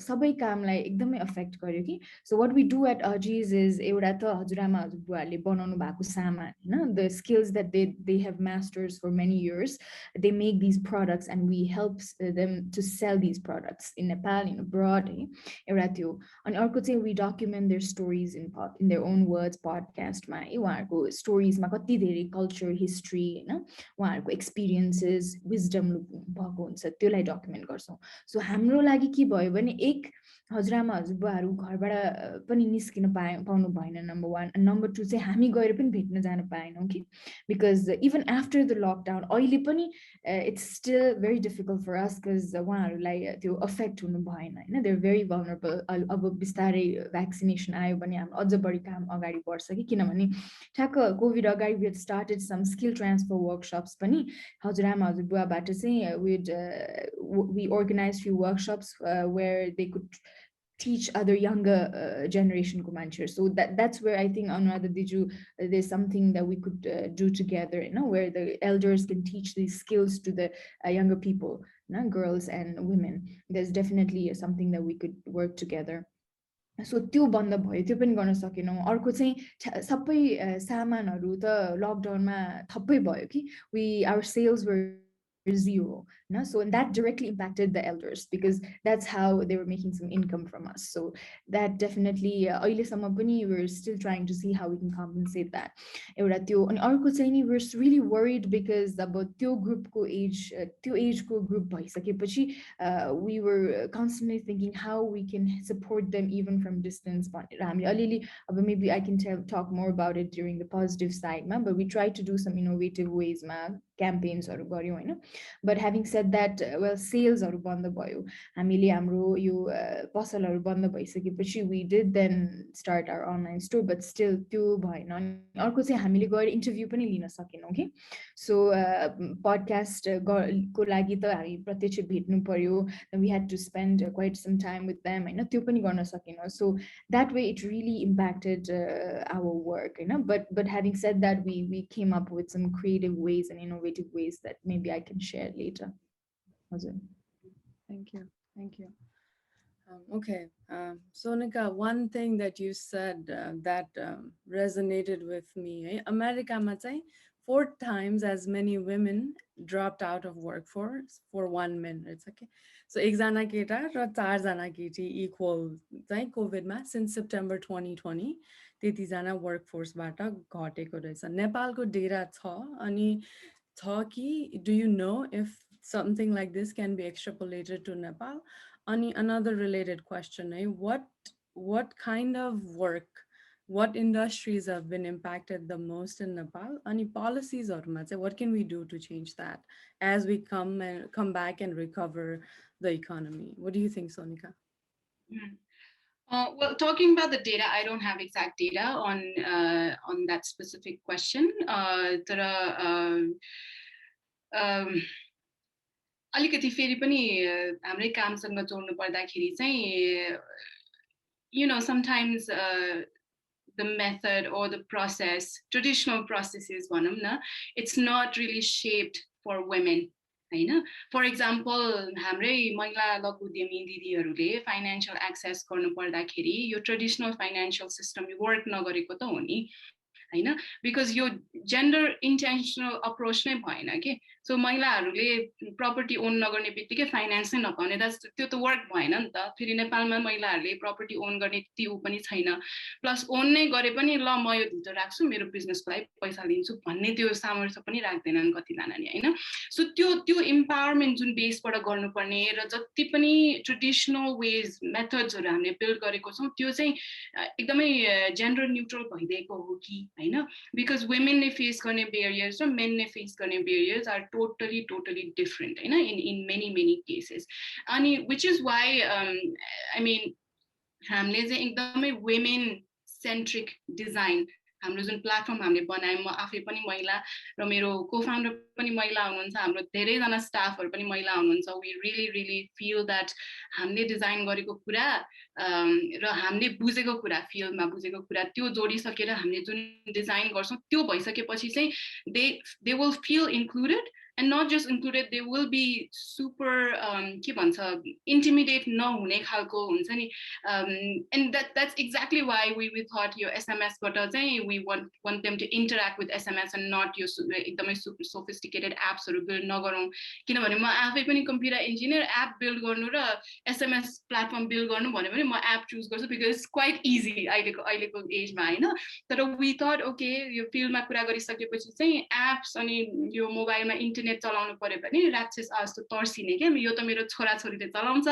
सबै कामलाई एकदमै affect गर्यो कि. So what we do at Ajis is एउटा त हजुरआमा हजुरबुवाहरूले बनाउनु भएको सामान हैन, the skills that they have masters for many years, they make these products and we help them to sell these products in Nepal, in abroad. एउटा त्यो अनि अर्को चाहिँ we document their stories in their own words podcast मा उहाँहरूको stories मा कति धेरै culture history हैन उहाँहरूको experiences wisdom भएको हुन्छ त्यसलाई document गर्छौं. So हाम्रो लागि के भयो भने एक हजुरआमा हजुरबुवाहरू घरबाट पनि निस्किन पाउनु भएन नम्बर 1 and नम्बर 2 चाहिँ हामी गएर पनि भेट्न जान पाएनौं कि because even after the lockdown अहिले पनि it's still very difficult for us because उहाँहरूलाई त्यो affect हुनु भएन हैन they're very vulnerable. अब बिस्तारै vaccination आयो भने हाम्रो अझ बढी काम अगाडि बढ्छ कि किनभने ठ्याक्क कोभिड अगाडि we had started some skill transfer workshops पनि हजुरआमा हजुरबुवाबाट चाहिँ we organized few workshops where they could teach other younger generation ko so that's where I think Anuradha Diju there's something that we could do together, you know, where the elders can teach these skills to the younger people, you know, girls and women. There's definitely something that we could work together. So त्यो बन्द भयो त्यो पनि गर्न सकेनौं. अर्को चाहिँ सबै सामानहरु त लकडाउनमा थप्पै भयो कि our sales were zero, no? So and that directly impacted the elders because that's how they were making some income from us. So that definitely अहिलेसम्म पनि we're still trying to see how we can compensate that. एउटा त्यो अनि अर्को चाहिँ नि we're really worried because अब त्यो ग्रुपको age को ग्रुप भइसकेपछि we were constantly thinking how we can support them even from distance. भनेर हामीले अलिअलि अब maybe I can talk more about it during the positive side ma, but we tried to do some innovative ways ma campaigns हरु गर्यौं हैन. But having said that, well, sales हरु बन्द भयो. हामीले हाम्रो यो पसलहरु बन्द भइसकेपछि we did then start our online store, but still त्यो भएन. अनि अर्को चाहिँ हामीले गएर इन्टरभ्यु पनि लिन सकेनौं के. So podcast को लागि त हामी प्रत्यक्ष भेट्नु पर्यो. We had to spend quite some time with them हैन त्यो पनि गर्न सकेनौं. So that way it really impacted our work, you know. But having said that, we came up with some creative ways and innovative ways that maybe I can share later. Thank you. Okay, Sonika, one thing that you said that resonated with me. America ma chai 4 times as many women dropped out of workforce for 1 man. It's okay. So एकजना केटा र 4 जना केटी equal चाहिँ covid मा since September 2020 त्यति जना workforce बाट घटेको रहेछ. नेपालको डेटा छ अनि छ कि do you know if something like this can be extrapolated to Nepal? Ani another related question, what kind of work what industries have been impacted the most in Nepal? Any policies or what can we do to change that as we come back and recover the economy? What do you think, Sonika? Mm. Well, talking about the data, I don't have exact data on that specific question. अलिकति फेरि पनि हाम्रै कामसँग जोड्नु पर्दाखेरि चाहिँ sometimes the method or the process, traditional processes भनौँ न, it's not really shaped for women. हैन, फर इक्जाम्पल हाम्रै महिला लघु उद्यमी दिदीहरूले फाइनेन्शियल एक्सेस गर्नु पर्दाखेरि यो ट्रेडिसनल फाइनेन्शियल सिस्टम वर्क नगरेको त हो नि हैन, बिकज यो जेन्डर इन्टेन्सनल अप्रोच नै भएन के. सो महिलाहरूले प्रपर्टी ओन नगर्ने बित्तिकै फाइनेन्स नै नपाउने, त्यो त वर्क भएन नि त. फेरि नेपालमा महिलाहरूले प्रपर्टी ओन गर्ने त्यो पनि छैन, प्लस ओन नै गरे पनि ल म यो धितो राख्छु मेरो बिजनेसको लागि पैसा लिन्छु भन्ने त्यो सामर्थ्य पनि राख्दैनन् कतिजना नि हैन. सो त्यो इम्पावरमेन्ट जुन बेसबाट गर्नुपर्ने र जति पनि ट्रेडिसनल वेज मेथड्सहरू हामीले बिल्ड गरेको छौँ त्यो चाहिँ एकदमै जेन्डर न्युट्रल भइदिएको हो कि हैन, बिकज वुमेनले फेस गर्ने बेरियर्स र मेनले फेस गर्ने barriers are totally different in many cases. अनि which is why I mean हामीले चाहिँ एकदमै women centric design हाम्रो जुन प्लेटफर्म हामीले बनायौँ, म आफै पनि महिला र मेरो co-founder पनि महिला हुनुहुन्छ, हाम्रो धेरैजना स्टाफहरू पनि महिला हुनुहुन्छ. we really feel that हामीले डिजाइन गरेको कुरा र हामीले बुझेको कुरा, फिल्डमा बुझेको कुरा त्यो जोडिसकेर हामीले जुन डिजाइन गर्छौँ त्यो भइसकेपछि चाहिँ they will feel included, and not just included, they will be super के भन्छ intimidate नहुने खालको हुन्छ नि. And that's exactly why we thought yo SMS बाट चाहिँ we want them to interact with SMS and not यो एकदमै sophisticated apps हरू build नगरौँ, किनभने म आफै पनि कम्प्युटर इन्जिनियर, एप बिल्ड गर्नु र SMS प्लेटफर्म बिल्ड गर्नु भन्यो भने म एप चुज गर्छु बिकज इट्स क्वाइट इजी अहिलेको एजमा हैन. तर we thought okay यो फिल्डमा कुरा गरिसकेपछि चाहिँ एप्स अनि यो मोबाइलमा इन्टरनेट चलाउनु पर्यो भने राक्षस जस्तो तर्सिने के, यो त मेरो छोराछोरीले चलाउँछ,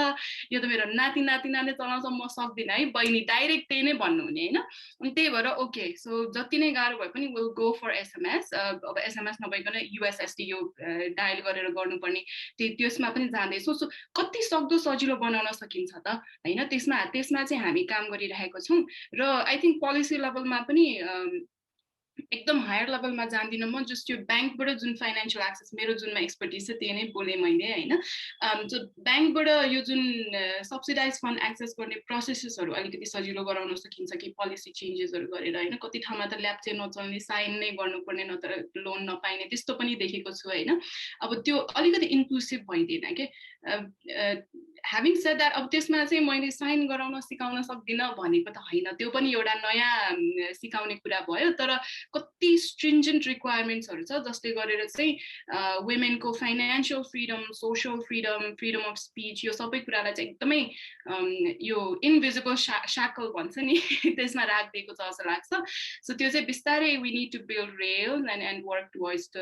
यो त मेरो नातिनाले चलाउँछ, म सक्दिनँ है बहिनी, डाइरेक्ट त्यही नै भन्नुहुने हैन. अनि त्यही भएर ओके सो जति नै गाह्रो भए पनि विल गो फर SMS. अब SMS नभइकन USSD यो डायल गरेर गर्नुपर्ने त्यसमा पनि जाँदैछौँ. सो कति सक्दो सजिलो बनाउन सकिन्छ त हैन, त्यसमा चाहिँ हामी काम गरिरहेको छौँ. र आई थिङ्क पोलिसी लेभलमा पनि एकदम हायर लेभलमा जान्दिनँ म, जस्ट यो ब्याङ्कबाट जुन फाइनेन्शियल एक्सेस मेरो जुनमा एक्सपर्टिज छ त्यही नै बोलेँ मैले हैन. सो ब्याङ्कबाट यो जुन सब्सिडाइज फन्ड एक्सेस गर्ने प्रोसेसेसहरू अलिकति सजिलो गराउन सकिन्छ कि पोलिसी चेन्जेसहरू गरेर हैन. कति ठाउँमा त ल्याप्चे नचल्ने, साइन नै गर्नुपर्ने, नत्र लोन नपाइने त्यस्तो पनि देखेको छु हैन. अब त्यो अलिकति इन्क्लुसिभ भइदिएन के. ह्याभिङ सेड द्याट अब त्यसमा चाहिँ मैले साइन गराउन सिकाउन सक्दिनँ भनेको त होइन, त्यो पनि एउटा नयाँ सिकाउने कुरा भयो. तर कति स्ट्रिन्जेन्ट रिक्वायरमेन्ट्सहरू छ जसले गरेर चाहिँ वुमेनको financial freedom, social freedom, freedom of speech यो सबै कुरालाई चाहिँ एकदमै यो इन्भिजिबल शाकल भन्छ नि त्यसमा राखिदिएको छ जस्तो लाग्छ. सो त्यो चाहिँ बिस्तारै we need to build rail and work towards the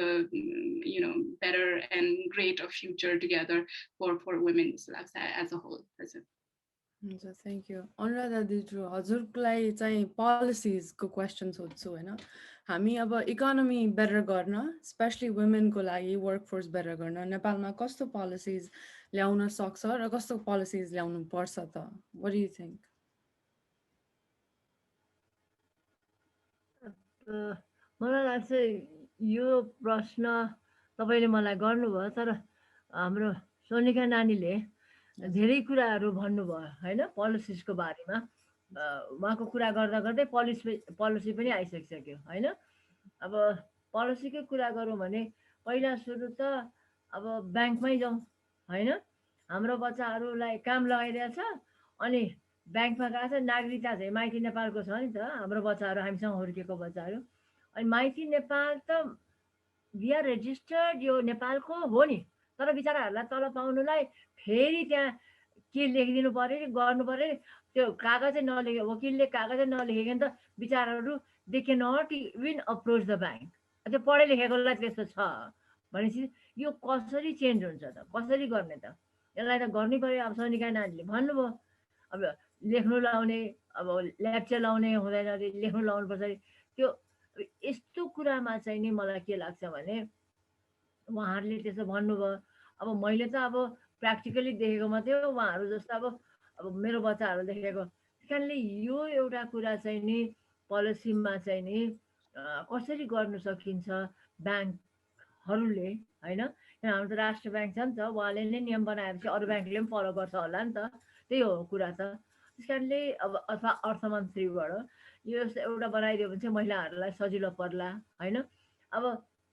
better and greater future together for women जस्तो लाग्छ as a whole. हुन्छ, थ्याङ्क यू. अनुराधा दिजु, हजुरलाई चाहिँ पोलिसिजको क्वेसन सोध्छु होइन. हामी अब इकोनोमी बेटर गर्न, स्पेसली वुमेनको लागि वर्कफोर्स बेटर गर्न नेपालमा कस्तो पोलिसिज ल्याउन सक्छ र कस्तो पोलिसिज ल्याउनु पर्छ त? What do you think? मलाई लाग्छ यो प्रश्न तपाईँले मलाई गर्नुभयो, तर हाम्रो सोनिका नानीले धेरै कुराहरू भन्नुभयो होइन पोलिसिसको बारेमा. उहाँको कुरा गर्दा गर्दै पोलिसी पनि आइसकिसक्यो होइन. अब पोलिसीकै कुरा गरौँ भने पहिला सुरु त अब ब्याङ्कमै जाउँ होइन. हाम्रो बच्चाहरूलाई काम लगाइदिएछ, अनि ब्याङ्कमा गएको छ, नागरिकता चाहिँ माइती नेपालको छ नि त हाम्रो बच्चाहरू, हामीसँग हुर्केको बच्चाहरू. अनि माइती नेपाल त वी आर रेजिस्टर्ड यो नेपालको हो नि, तर बिचराहरूलाई तल पाउनुलाई फेरि त्यहाँ के लेखिदिनु पऱ्यो नि, गर्नु पऱ्यो नि. त्यो कागजै नलेखे, वकिलले कागजै नलेखेको त बिचराहरू they can not even approach the bank. त्यो पढे लेखेकोलाई त्यस्तो छ भनेपछि यो कसरी चेन्ज हुन्छ त, कसरी गर्ने त? यसलाई त गर्नै पऱ्यो. अब सोनिका नानीले भन्नुभयो अब लेख्नु लाउने, अब ल्याप्चा लाउने हुँदैन अरे, लेख्नु लाउनुपर्छ अरे। त्यो यस्तो कुरामा चाहिँ नि मलाई के लाग्छ भने उहाँहरूले त्यसो भन्नुभयो। अब मैले त अब प्र्याक्टिकली देखेको मात्रै हो, उहाँहरू जस्तो अब मेरो बच्चाहरू देखेको। त्यस कारणले यो एउटा कुरा चाहिँ नि पोलिसीमा चाहिँ नि कसरी गर्नु सकिन्छ ब्याङ्कहरूले, होइन? किन हाम्रो त राष्ट्र ब्याङ्क छ नि त, उहाँले नै नियम बनाएपछि अरू ब्याङ्कले पनि फलो गर्छ होला नि त, त्यही हो कुरा त। त्यस कारणले अब अथवा अर्थमन्त्रीबाट यो एउटा बनाइदियो भने चाहिँ महिलाहरूलाई सजिलो पर्ला, होइन? अब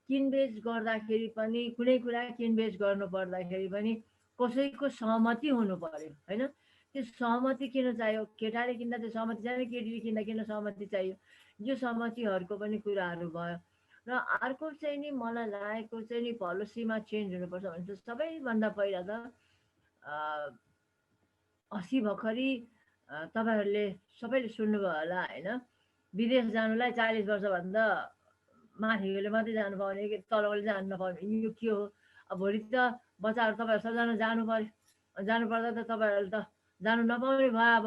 किनबेच गर्दाखेरि पनि कुनै कुरा किनबेच गर्नु पर्दाखेरि पनि कसैको सहमति हुनु पर्यो, होइन? त्यो सहमति किन चाहियो? केटाले किन्दा त्यो सहमति चाहियो, केटीले किन्दा किन सहमति चाहियो? यो सहमतिहरूको पनि कुराहरू भयो। र अर्को चाहिँ नि मलाई लागेको चाहिँ नि पोलिसीमा चेन्ज हुनुपर्छ भने चाहिँ सबैभन्दा पहिला त अस्ति भर्खरै तपाईँहरूले सबैले सुन्नुभयो होला, होइन? विदेश जानुलाई 40 वर्षभन्दा माथिकोले मात्रै जानु पाउने कि तलकोले जानु नपाउने, यो के हो? अब भोलि त बच्चाहरू तपाईँहरू सबजना जानु पर्यो, जानु पर्दा त तपाईँहरूले त जानु नपाउने भयो अब,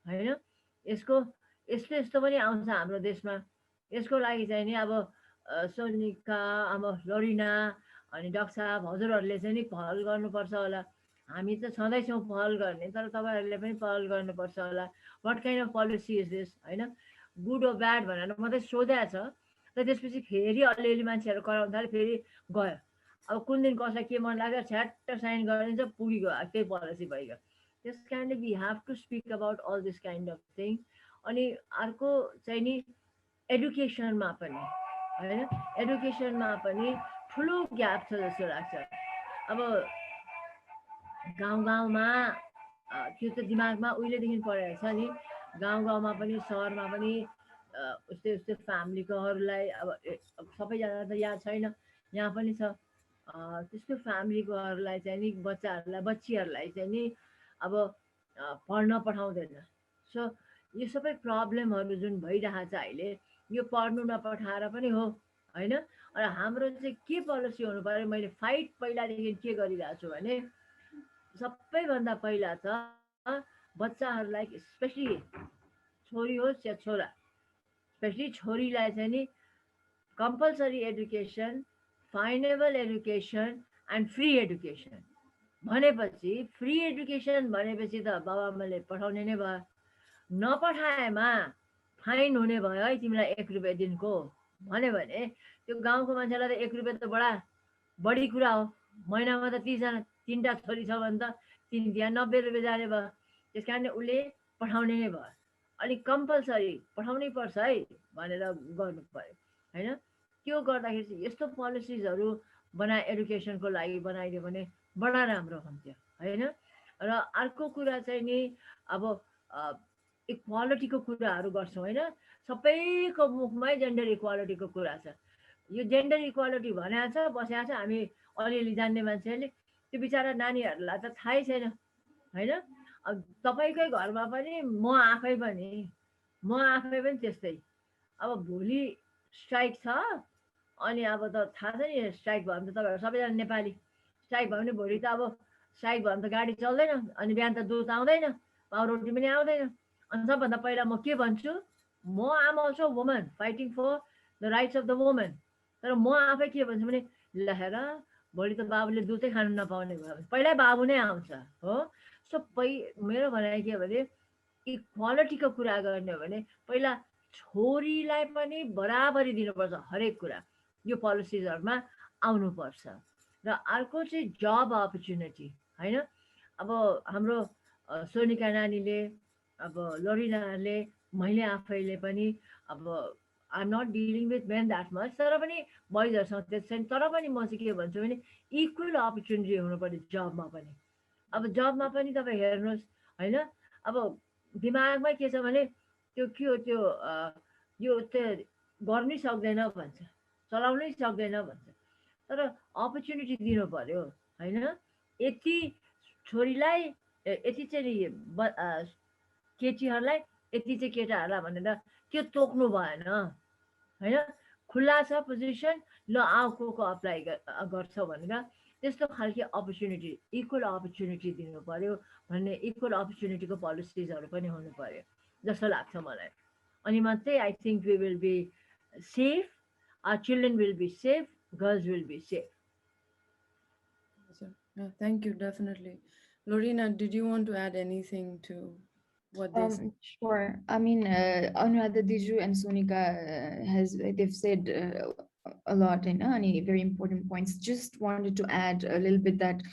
होइन? यसको यस्तो यस्तो पनि आउँछ हाम्रो देशमा। यसको लागि चाहिँ नि अब सोनिका, अब लोरिना अनि डाक्टर साहब हजुरहरूले चाहिँ नि पहल गर्नुपर्छ होला। हामी त छँदैछौँ पहल गर्ने, तर तपाईँहरूले पनि पहल गर्नुपर्छ होला। What kind of policy is this, होइन? गुड ओ ब्याड भनेर मात्रै सोधेको छ, र त्यसपछि फेरि अलिअलि मान्छेहरू कराउनु थाल्यो, फेरि गयो। अब कुन दिन कसलाई के मन लाग्यो छ्याट्ट साइन गरिदिन्छ, पुगिगयो, त्यही पोलिसी भइगयो। त्यस कारणले we have to speak about all this kind of thing. अनि अर्को चाहिँ नि एडुकेसनमा पनि, होइन? एडुकेसनमा पनि ठुलो ग्याप छ जस्तो लाग्छ। अब गाउँ गाउँमा त्यो त दिमागमा उहिलेदेखि पढेको छ नि, गाउँ गाउँमा पनि सहरमा पनि उस्तै उस्तै फ्यामिलीकोहरूलाई अब सबैजना त याद छैन, यहाँ पनि छ, त्यस्तो फ्यामिलीकोहरूलाई चाहिँ नि बच्चाहरूलाई बच्चीहरूलाई चाहिँ नि अब पढ्न पठाउँदैन। सो यो सबै प्रब्लमहरू जुन भइरहेको छ अहिले, यो पढ्नु नपठाएर पनि हो, होइन? र हाम्रो चाहिँ के पोलिसी हुनु पऱ्यो, मैले फाइट पहिलादेखि के गरिरहेको छु भने सबैभन्दा पहिला त बच्चाहरूलाई स्पेसली छोरी होस् या छोरा, स्पेसली छोरीलाई चाहिँ नि कम्पलसरी एडुकेसन, फाइनेबल एडुकेसन एन्ड फ्री एडुकेसन भनेपछि, फ्री एडुकेसन भनेपछि त बाबाआमाले पठाउने नै भयो। नपठाएमा फाइन हुने भयो है तिमीलाई 1 रुपियाँ दिनको भन्यो भने त्यो गाउँको मान्छेलाई त 1 रुपियाँ त बढी कुरा हो। महिनामा त 30जना, 3टा छोरी छ भने त 3 तिहार 90 रुपियाँ जाने भयो। त्यस कारणले उसले पठाउने नै भयो। अनि कम्पलसरी पठाउनै पर्छ है भनेर गर्नु पर्यो, होइन? त्यो गर्दाखेरि चाहिँ यस्तो पोलिसिजहरू एडुकेसनको लागि बनाइदियो भने बडा राम्रो हुन्थ्यो, होइन? र अर्को कुरा चाहिँ नि अब इक्वालिटीको कुराहरू गर्छौँ, होइन? सबैको मुखमै जेन्डर इक्वालिटीको कुरा छ। यो जेन्डर इक्वालिटी भनेको छ, बसेको छ, हामी अलिअलि जान्ने मान्छेहरूले, त्यो बिचरा नानीहरूलाई त थाहै छैन, होइन? अब तपाईँकै घरमा पनि म आफै पनि त्यस्तै। अब भोलि स्ट्राइक छ, अनि अब त थाहा छ नि स्ट्राइक भयो भने त तपाईँहरू सबैजना नेपाली, स्ट्राइक भयो भने भोलि त अब स्ट्राइक भयो भने त गाडी चल्दैन, अनि बिहान त दुध आउँदैन, पाउरोटी पनि आउँदैन। अनि सबभन्दा पहिला म के भन्छु, म आम also woman fighting for the rights of the women. तर म आफै के भन्छु भने ल हेर, भोलि त बाबुले दुधै खानु नपाउने भयो भने पहिल्यै बाबु नै आउँछ, हो? सो मेरो भनाइ के भने इक्वालिटीको कुरा गर्ने हो भने पहिला छोरीलाई पनि बराबरी दिनुपर्छ, हरेक कुरा यो पोलिसिजहरूमा आउनुपर्छ। र अर्को चाहिँ जब अपर्च्युनिटी, होइन? अब हाम्रो सोनिका नानीले, अब लोरिनाले, मैले आफैले पनि, अब आइ am not dealing with main that much, तर पनि बोइजहरूसँग त्यस्तो छैन। तर पनि म चाहिँ के भन्छु भने इक्वल अपर्च्युनिटी हुनु पर्यो जबमा पनि। अब जबमा पनि तपाईँ हेर्नुहोस्, होइन? अब दिमागमै के छ भने त्यो के हो, त्यो यो त्यो गर्नै सक्दैन भन्छ, चलाउनै सक्दैन भन्छ। तर अपर्च्युनिटी दिनु पर्यो, होइन? यति छोरीलाई यति चाहिँ केटीहरूलाई, यति चाहिँ केटाहरूलाई भनेर त्यो तोक्नु भएन, होइन? खुल्ला छ पोजिसन, ल आऊ को अप्लाई गर्छ भनेर त्यस्तो खालके अपर्च्युनिटी इक्वल अपर्च्युनिटी दिनु पर्यो भन्ने इक्वल अपर्च्युनिटीको पोलिसिजहरू पनि हुनु पर्यो जस्तो लाग्छ मलाई अनि मात्रै I think we will be safe our children will be safe girls will be safe So, yeah, thank you, definitely. Lorena, did you want to add anything to what they said? Sure. I mean, Anuradha Diju and Sonika they've said a lot and any very important points. Just wanted to add a little bit that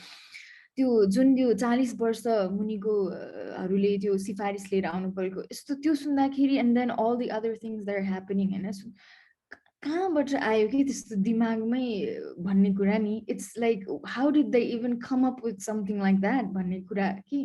त्यो जुन त्यो 40 वर्ष मुनिको हरूले त्यो सिफारिस लिएर आउनु परेको यस्तो त्यो सुन्दाखेरि and then all the other things that are happening होइन कहाँबाट आयो कि त्यस्तो दिमागमै भन्ने कुरा नि it's like how did they even come up with something like that भन्ने कुरा कि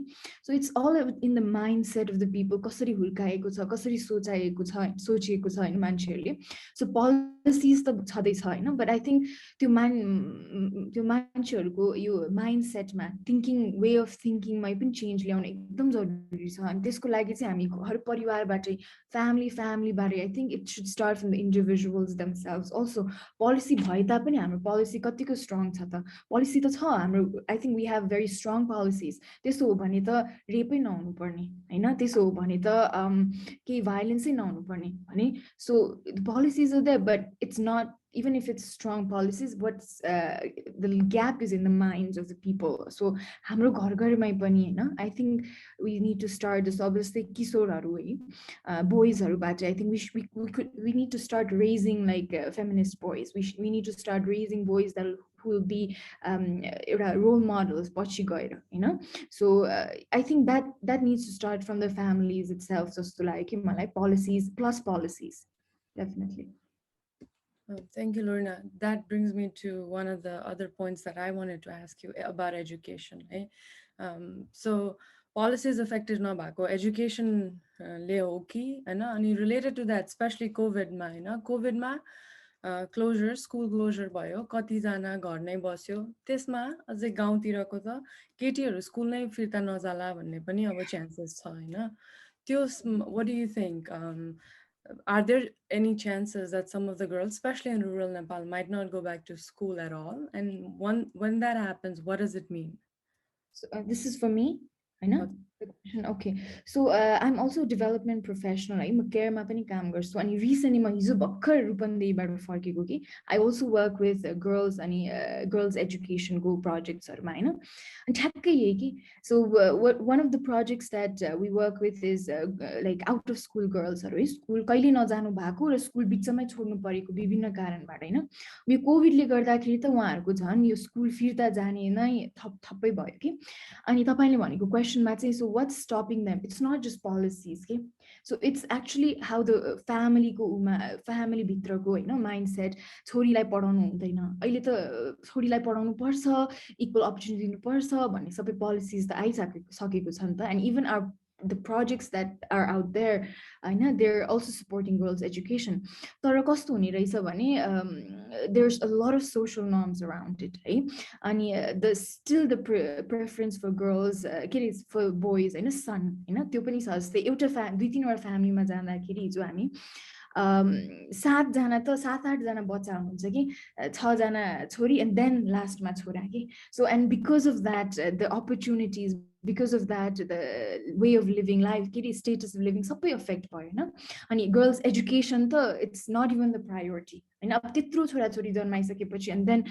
so it's all in the mindset of the people कसरी हुर्काएको छ कसरी सोचिएको छ होइन मान्छेहरूले सो पोलिसिज त छँदैछ होइन बट आई थिङ्क त्यो मान्छेहरूको यो माइन्ड सेटमा थिङ्किङ वे अफ थिङ्किङमै पनि चेन्ज ल्याउन एकदम जरुरी छ अनि त्यसको लागि चाहिँ हामी हर परिवारबाटै फ्यामिलीबाटै I think it should start from the individuals themselves also policy भए तापनि हाम्रो policy कतिको strong छ त policy त छ हाम्रो I think we have very strong policies त्यसो हो भने त रेपै नहुनु पर्ने हैन त्यसो हो भने त केही violence नै नहुनु पर्ने भने so the policies are there but it's not even if it's strong policies what's the gap is in the minds of the people so हाम्रो घर-घरमै पनि हैन I think we need to start this obviously किशोरहरु है boysहरुबाट I think we need to start raising like feminist boys we need to start raising boys that who will be role models पछि गएर हैन so I think that needs to start from the families itself जस्तो लाग्यो कि मलाई policies plus policies definitely. Oh, thank you, Lorna. That brings me to one of the other points that I wanted to ask you about education. Eh? So policies affected nabhako education le ho ki हैन अनि related to that especially COVID ma Hahn COVID ma closure school closure भयो कतिजना घर नै बस्यो त्यसमा अझै गाउँतिरको त केटीहरू स्कुल नै फिर्ता नजाला भन्ने पनि अब चान्सेस छ हैन त्यो what do you think are there any chances that some of the girls, especially in rural Nepal, might not go back to school at all? And when that happens, what does it mean? So, this is for me, I know. Okay, so I'm also a development professional. I'm a care mapani काम गर्छु अनि recently म हिजो भर्खर रूपन्देहीबाट फर्केको कि I also work with girls अनि girls education को projects हरुमा हैन अनि ठ्याक्कै यही कि so one of the projects that we work with is like out of school girls हरु है स्कुल कहिले नजानु भएको र स्कुल बिचमै छोड्नु परेको विभिन्न कारणबाट हैन यो कोभिडले गर्दाखेरि त उहाँहरुको झन् यो स्कुल फिर्ता जाने नै थप्पै भयो कि अनि तपाईले भनेको क्वेशनमा चाहिँ so what's stopping them it's not just policies okay so it's actually how the family भित्रको हैन mindset छोरीलाई पढाउनु हुँदैन अहिले त छोरीलाई पढाउनु पर्छ इक्वल अपर्च्युनिटी दिनु पर्छ भन्ने सबै policies त आइसकेको छ नि त and even our the projects that are out there they're also supporting girls education तर कस्तो हुने रहेछ भने there's a lot of social norms around it है अनि the still the preference for girls kids for boys Hahn son हैन त्यो पनि छ जस्तै एउटा दुई तीनवटा फ्यामिलीमा जाँदाखेरि हिजो हामी 7 जना त 7-8 जना बच्चा हुनुहुन्छ कि 6 जना छोरी and then last मा छोरा कि so and because of that the opportunities because of that the way of living life kitty status of living सबै affect भयो हैन अनि girls education त it's not even the priority हैन अब त्यत्रो छोरा छोरी जन्माइसकेपछि and then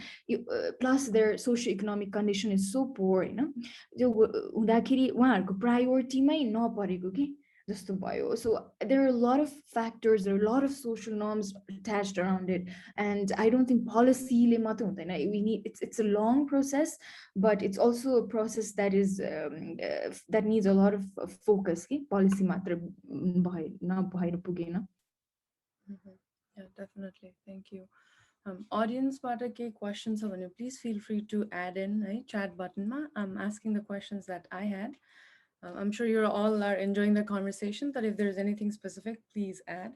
plus their socio economic condition is so poor हैन त्यो हुँदाखेरि उहाँहरुको प्रायोरिटी मै नपरेको कि जस्तो भयो so there are a lot of factors there are a lot of social norms attached around it and I don't think policy le मात्र हुँदैन we need it's a long process but it's also a process that is that needs a lot of focus के policy मात्र नभएर पुगेन Yeah, definitely. Thank you. Audience बाट केही questions छ भने please feel free to add in है chat button मा I'm asking the questions that I had. I'm sure you all are enjoying the conversation, but if there's anything specific, please add.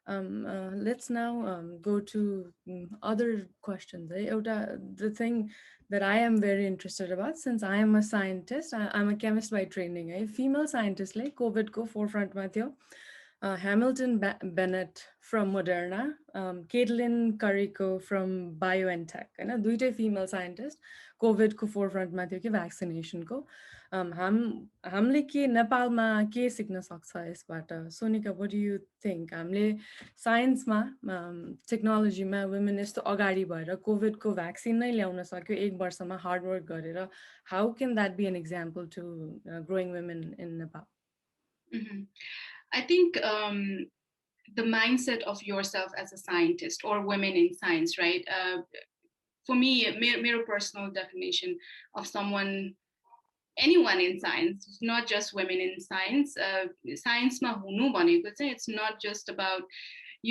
Let's now go to other questions. The thing that I am very interested about, since I am a scientist, I'm a chemist by training. Female scientist, like COVID ko forefront ma थियो. Hamilton Bennett from Moderna, Caitlin Carico from BioNTech, होइन दुइटै female scientist कोभिडको फोरफ्रन्टमा थियो कि भ्याक्सिनेसनको हामीले के नेपालमा के सिक्न सक्छ यसबाट Sonika what do you think हामीले साइन्समा टेक्नोलोजीमा वुमेन यस्तो अगाडि भएर कोभिडको भ्याक्सिन नै ल्याउन सक्यो एक वर्षमा हार्डवर्क गरेर how can that be an example to growing women in Nepal I think the mindset of yourself as a scientist or women in science, right? For me, mere personal definition of someone, anyone in science, not just women in science. Science ma hunu bhaneko chai it's not just about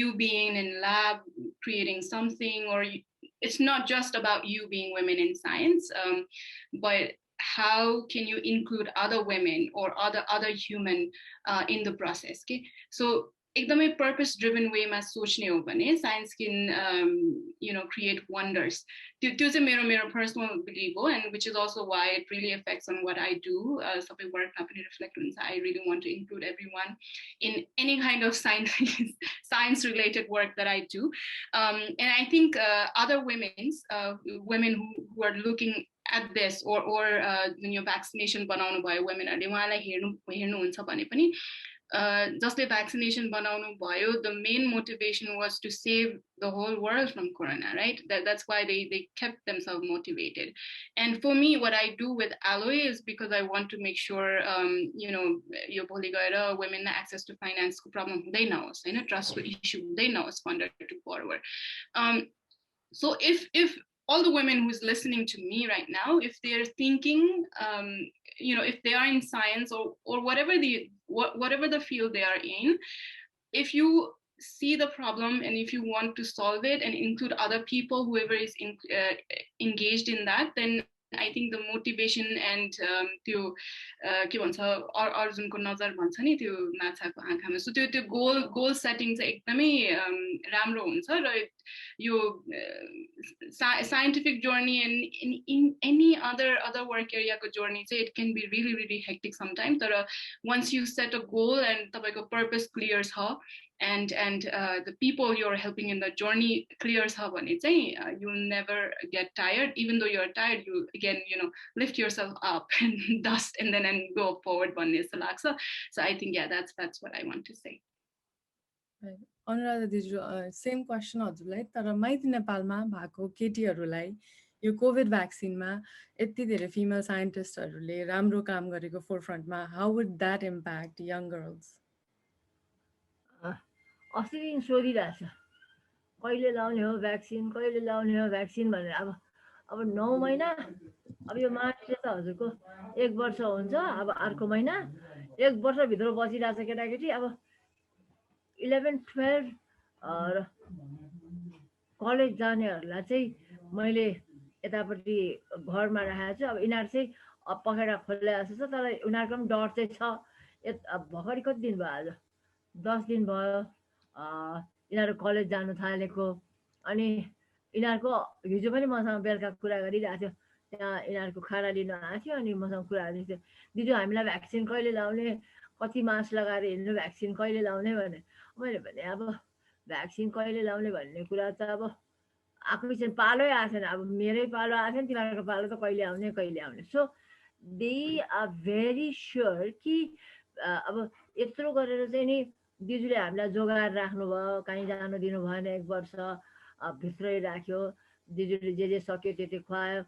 you being in lab creating something, or it's not just about you being women in science, but how can you include other women or other human in the process. Okay, so एकदमै purpose driven वेमा सोच्ने हो भने signs can create wonders त्यो चाहिँ मेरो personal believe हो and which is also why it really affects on what I do सबै वर्कमा पनि रिफ्लेक्ट हुन्छ I really want to include every one in any kind of science related work that I do and I think other women who are looking at this or यो vaccination बनाउनु भयो वुमेनहरूले उहाँलाई हेर्नुहुन्छ भने पनि जसले भ्याक्सिनेसन बनाउनु भयो the main motivation was to save the whole world from corona, right? That's why they kept themselves motivated. And for me, what I do with Aeloi is because I want to make sure यो भोलि गएर women access to finance को problem हुँदैन होस् हैन trust को issue हुँदैन होस् funder to borrower. So if all the women who's listening to me right now, if they're thinking, if they are in science or whatever the field they are in, if you see the problem and if you want to solve it and include other people, whoever is engaged in that, then I think the motivation and त्यो के भन्छ अर्जुनको नजर भन्छ नि त्यो माछाको आँखामा सो त्यो गोल सेटिङ चाहिँ एकदमै राम्रो हुन्छ र यो scientific journey and in any other work एरियाको जर्नी चाहिँ it can be really really hectic sometime तर once you set a goal and तपाईँको पर्पस क्लियर छ and the people you're helping in the journey clear छ भने चाहिँ you'll never get tired. Even though you're tired, you again lift yourself up and dust and then go forward भन्ने जस्तो लाग्छ. So I think that's what I want to say. Anuradha दिजु same question हजुरलाई तर माइती नेपालमा भएको केटीहरूलाई यो कोभिड भ्याक्सिनमा यति धेरै फिमेल साइन्टिस्टहरूले राम्रो काम गरेको फोरफ्रन्टमा how would that impact young girls अस्ति दिन सोधिरहेछ कहिले लाउने हो भ्याक्सिन कहिले लाउने हो भ्याक्सिन भनेर अब 9 महिना अब यो मार्चले त हजुरको 1 वर्ष हुन्छ अब अर्को महिना 1 वर्षभित्र बसिरहेछ केटाकेटी अब 11-12 कलेज जानेहरूलाई चाहिँ मैले यतापट्टि घरमा राखेको छु अब यिनीहरू चाहिँ पखेडा खोलेर जस्तो छ तर उनीहरूको पनि डर चाहिँ छ भर्खरै कति दिन भयो आज 10 दिन भयो यिनीहरू कलेज जानु थालेको अनि यिनीहरूको हिजो पनि मसँग बेलुका कुरा गरिरहेको थियो त्यहाँ यिनीहरूको खाना लिन आएको थियो अनि मसँग कुरा गर्दै थियो दिदी हामीलाई भ्याक्सिन कहिले लाउने कति मास लगाएर हिँड्नु भ्याक्सिन कहिले लाउने भने मैले भने अब भ्याक्सिन कहिले लाउने भन्ने कुरा त अब आएको छैन पालै आएको छैन अब मेरै पालो आएको छैन तिमीहरूको पालो त कहिले आउने सो दे आर भेरी स्योर कि अब यत्रो गरेर चाहिँ नि दिदीले हामीलाई जोगाएर राख्नुभयो कहीँ जानु दिनु भएन 1 वर्ष भित्रै राख्यो दिदीले जे सक्यो त्यति खुवायो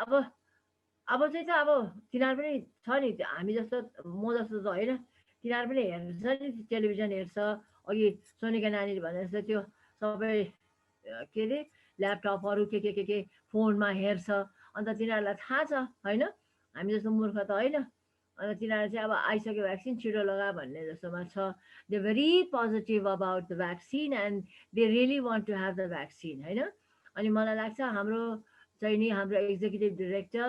अब चाहिँ त अब तिनीहरू पनि छ नि हामी जस्तो म जस्तो त होइन तिनीहरू पनि हेर्छ नि टेलिभिजन हेर्छ अघि सोनिका नानीले भने जस्तो त्यो सबै के अरे ल्यापटपहरू के फोनमा हेर्छ अन्त तिनीहरूलाई थाहा छ होइन हामी जस्तो मूर्ख त होइन अन्त तिनीहरू चाहिँ अब आइसक्यो भ्याक्सिन छिटो लगा भन्ने जस्तोमा छ they very positive about the vaccine and they really want to have the vaccine होइन अनि मलाई लाग्छ हाम्रो चाहिँ नि हाम्रो एक्जिक्युटिभ डिरेक्टर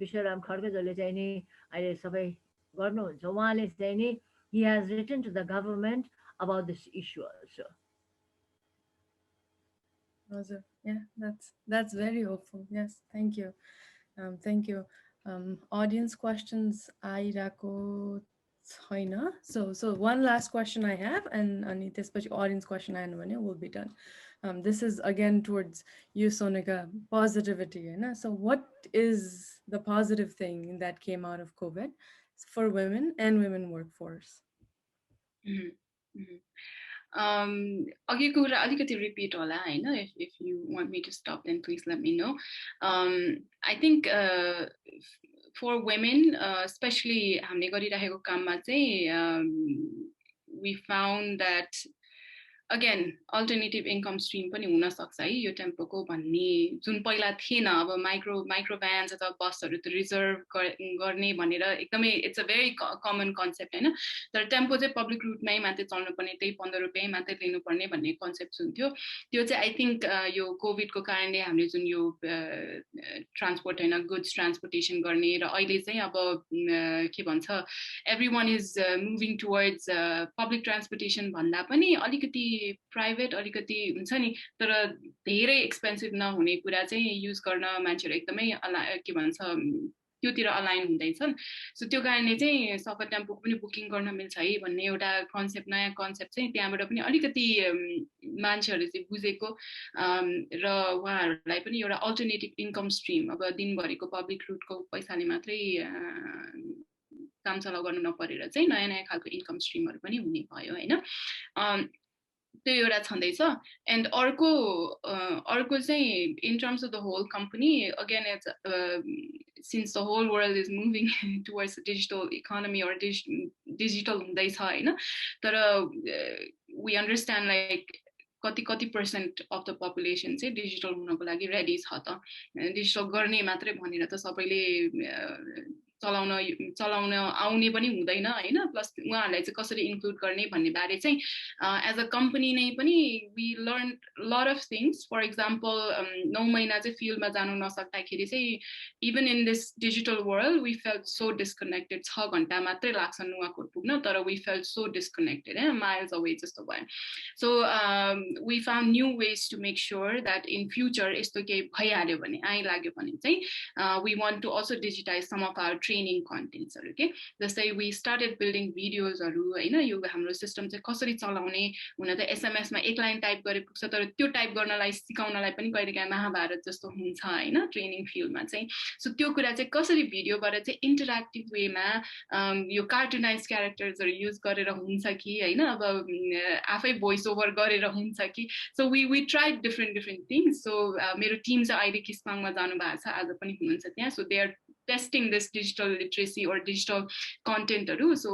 विश्वराम खड्का जसले चाहिँ नि अहिले सबै गर्नुहुन्छ उहाँले चाहिँ नि he has written to the government about this issue also. Yeah, that's very hopeful. Yes, thank you. Thank you. Audience questions आइरहेको छैन. So one last question I have, and अनि त्यसपछि audience question आएन भने we'll be done. This is again towards you, Sonika. Positivity, होइन? So what is the positive thing that came out of COVID for women and women workforce? Mhm, mhm. अघिको कुरा अलिकति repeat होला होइन, if you want me to stop then please let me know. I think for women especially हामीले गरिरहेको काममा चाहिँ we found that again alternative income stream पनि हुन सक्छ है यो टेम्पोको भन्ने जुन पहिला थिएन. अब माइक्रो भ्यान्स अथवा बसहरू त रिजर्भ गर्ने भनेर एकदमै it's a very common concept होइन. तर टेम्पो चाहिँ पब्लिक रुटमै मात्रै चल्नु पर्ने, त्यही 15 रुपियाँ मात्रै लिनुपर्ने भन्ने कन्सेप्ट हुन्थ्यो. त्यो चाहिँ आई थिङ्क यो कोभिडको कारणले हामीले जुन यो ट्रान्सपोर्ट होइन गुड्स ट्रान्सपोर्टेसन गर्ने र अहिले चाहिँ अब के भन्छ every one is moving towards public transportation भन्दा पनि अलिकति प्राइभेट अलिकति हुन्छ नि तर धेरै एक्सपेन्सिभ नहुने कुरा चाहिँ युज गर्न मान्छेहरू एकदमै के भन्छ त्योतिर अलाइन हुँदैछन्. सो त्यो कारणले चाहिँ सफर टेम्पोको पनि बुकिङ गर्न मिल्छ है भन्ने एउटा कन्सेप्ट नयाँ कन्सेप्ट चाहिँ त्यहाँबाट पनि अलिकति मान्छेहरूले चाहिँ बुझेको र उहाँहरूलाई पनि एउटा अल्टरनेटिभ इन्कम स्ट्रिम अब दिनभरिको पब्लिक रुटको पैसाले मात्रै काम चलाउ गर्नु नपरेर चाहिँ नयाँ नयाँ खालको इन्कम स्ट्रिमहरू पनि हुने भयो होइन. त्यो एउटा छँदैछ. एन्ड अर्को चाहिँ in terms of the whole company again it's since the whole world is moving towards digital economy or digital हुँदैछ होइन. तर वी अन्डरस्ट्यान्ड लाइक कति पर्सेन्ट अफ द पपुलेसन चाहिँ डिजिटल हुनको लागि रेडी छ त. डिजिटल गर्ने मात्रै भनेर त सबैले चलाउन आउने पनि हुँदैन होइन. प्लस उहाँहरूलाई चाहिँ कसरी इन्क्लुड गर्ने भन्ने बारे चाहिँ एज अ कम्पनी नै पनि we learn lot of things. For example 9 महिना चाहिँ फिल्डमा जानु नसक्दाखेरि चाहिँ even in this digital world we felt so disconnected. 6 घन्टा मात्रै लाग्छ नुवाकोट पुग्न तर वी फेल्ट सो डिस्कनेक्टेड होइन माइल्स अवे जस्तो भयो. So we found new ways to make sure that in future यस्तो केही भइहाल्यो भने आइलाग्यो भने चाहिँ we want to also digitize some of our training कन्टेन्ट्सहरू के. जस्तै वी स्टार्टेड बिल्डिङ भिडियोजहरू होइन. यो हाम्रो सिस्टम चाहिँ कसरी चलाउने. हुन त एसएमएसमा एक लाइन टाइप गरे पुग्छ तर त्यो टाइप गर्नलाई सिकाउनलाई पनि कहिलेकाहीँ महाभारत जस्तो हुन्छ होइन ट्रेनिङ फिल्डमा चाहिँ. सो त्यो कुरा चाहिँ कसरी भिडियोबाट चाहिँ इन्टरेक्टिभ वेमा यो कार्टुनाइज क्यारेक्टर्सहरू युज गरेर हुन्छ कि होइन अब आफै भोइस ओभर गरेर हुन्छ कि. So we tried different things. So मेरो टिम चाहिँ अहिले किस्माङमा जानु भएको छ आज पनि हुनुहुन्छ त्यहाँ. So they are testing this digital literacy or digital content-हरू. So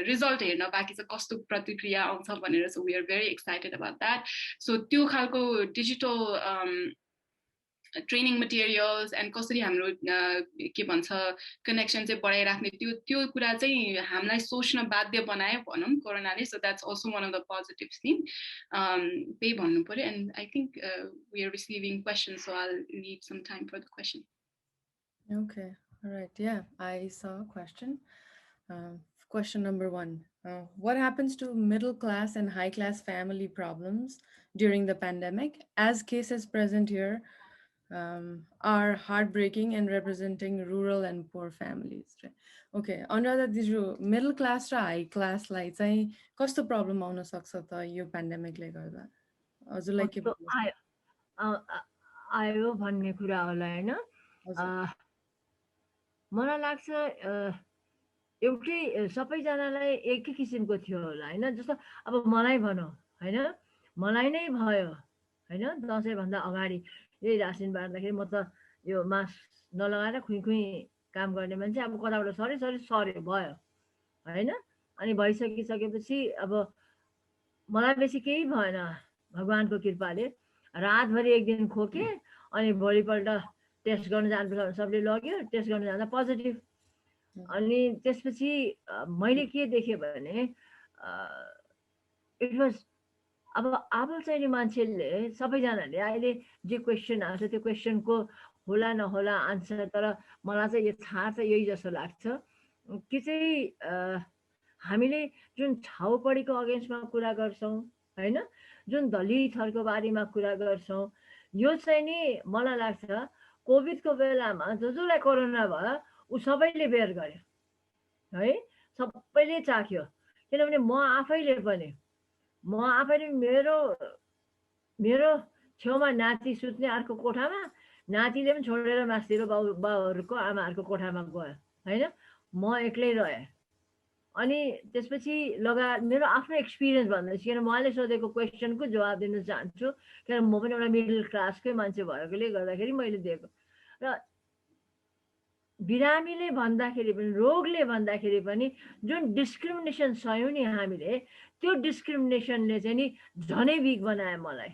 result हेर्न बाँकी छ कस्तो प्रतिक्रिया आउँछ भनेर. So we are very excited about that. So त्यो खालको digital ट्रेनिङ मटेरियल्स एन्ड कसरी हाम्रो के भन्छ कनेक्सन चाहिँ बढाइराख्ने त्यो कुरा चाहिँ हामीलाई सोच्न बाध्य बनायो भनौँ कोरोनाले. So that's also one of the positive thing. त्यही भन्नु पर्यो. And I think we are receiving question so I need some time for the question. Okay, all right. Yeah, I saw a question. Question number 1. What happens to middle class and high class family problems during the pandemic as cases present here are heartbreaking and representing rural and poor families? Okay, Anuradha, dijju middle class raw high class लाई चाहिँ कस्तो problem आउन सक्छ त यो पेन्डेमिकले गर्दा? हजुरलाई के आयो भन्ने कुरा होला हैन. मलाई लाग्छ एउटै सबैजनालाई एकै किसिमको थियो होला हैन. जस्तो अब मलाई भनौँ हैन मलाई नै भयो हैन दसैँभन्दा अगाडि यही रासिन बाँड्दाखेरि म त यो मास्क नलगाएर खुइखुइ काम गर्ने मान्छे. अब कताबाट सर्यो भयो हैन. अनि भइसकिसकेपछि अब मलाई बेसी केही भएन भगवानको कृपाले. रातभरि एक दिन खोके अनि भोलिपल्ट टेस्ट गर्न जानुपर्छ सबले लग्यो. टेस्ट गर्न जाँदा पोजिटिभ. अनि त्यसपछि मैले के देखेँ भने इट वाज अब चाहिँ नि मान्छेले सबैजनाले अहिले जे क्वेसन आउँछ त्यो क्वेसनको होला नहोला आन्सर. तर मलाई चाहिँ यथार्थ यही जस्तो लाग्छ कि चाहिँ हामीले जुन छाउपडीको अगेन्स्टमा कुरा गर्छौँ होइन जुन दलितहरूको बारेमा कुरा गर्छौँ यो चाहिँ नि मलाई लाग्छ कोभिडको बेलामा जसलाई कोरोना भयो ऊ सबैले बेयर गर्यो है. सबैले चाख्यो किनभने म आफैले मेरो मेरो छेउमा नाति सुत्ने अर्को कोठामा नातिले पनि छोडेर मास्तिर बाउहरूको आमाहरूको कोठामा गयो होइन म एक्लै रहेँ अनि त्यसपछि मेरो आफ्नो एक्सपिरियन्स भन्दैछु किन उहाँले सोधेको क्वेसनको जवाब दिन चाहन्छु किन म पनि एउटा मिडल क्लासकै मान्छे भएकोले गर्दाखेरि मैले दिएको र बिरामीले भन्दाखेरि पनि रोगले भन्दाखेरि पनि जुन डिस्क्रिमिनेसन सह्यौँ नि हामीले त्यो डिस्क्रिमिनेसनले चाहिँ नि झनै विक बनायो मलाई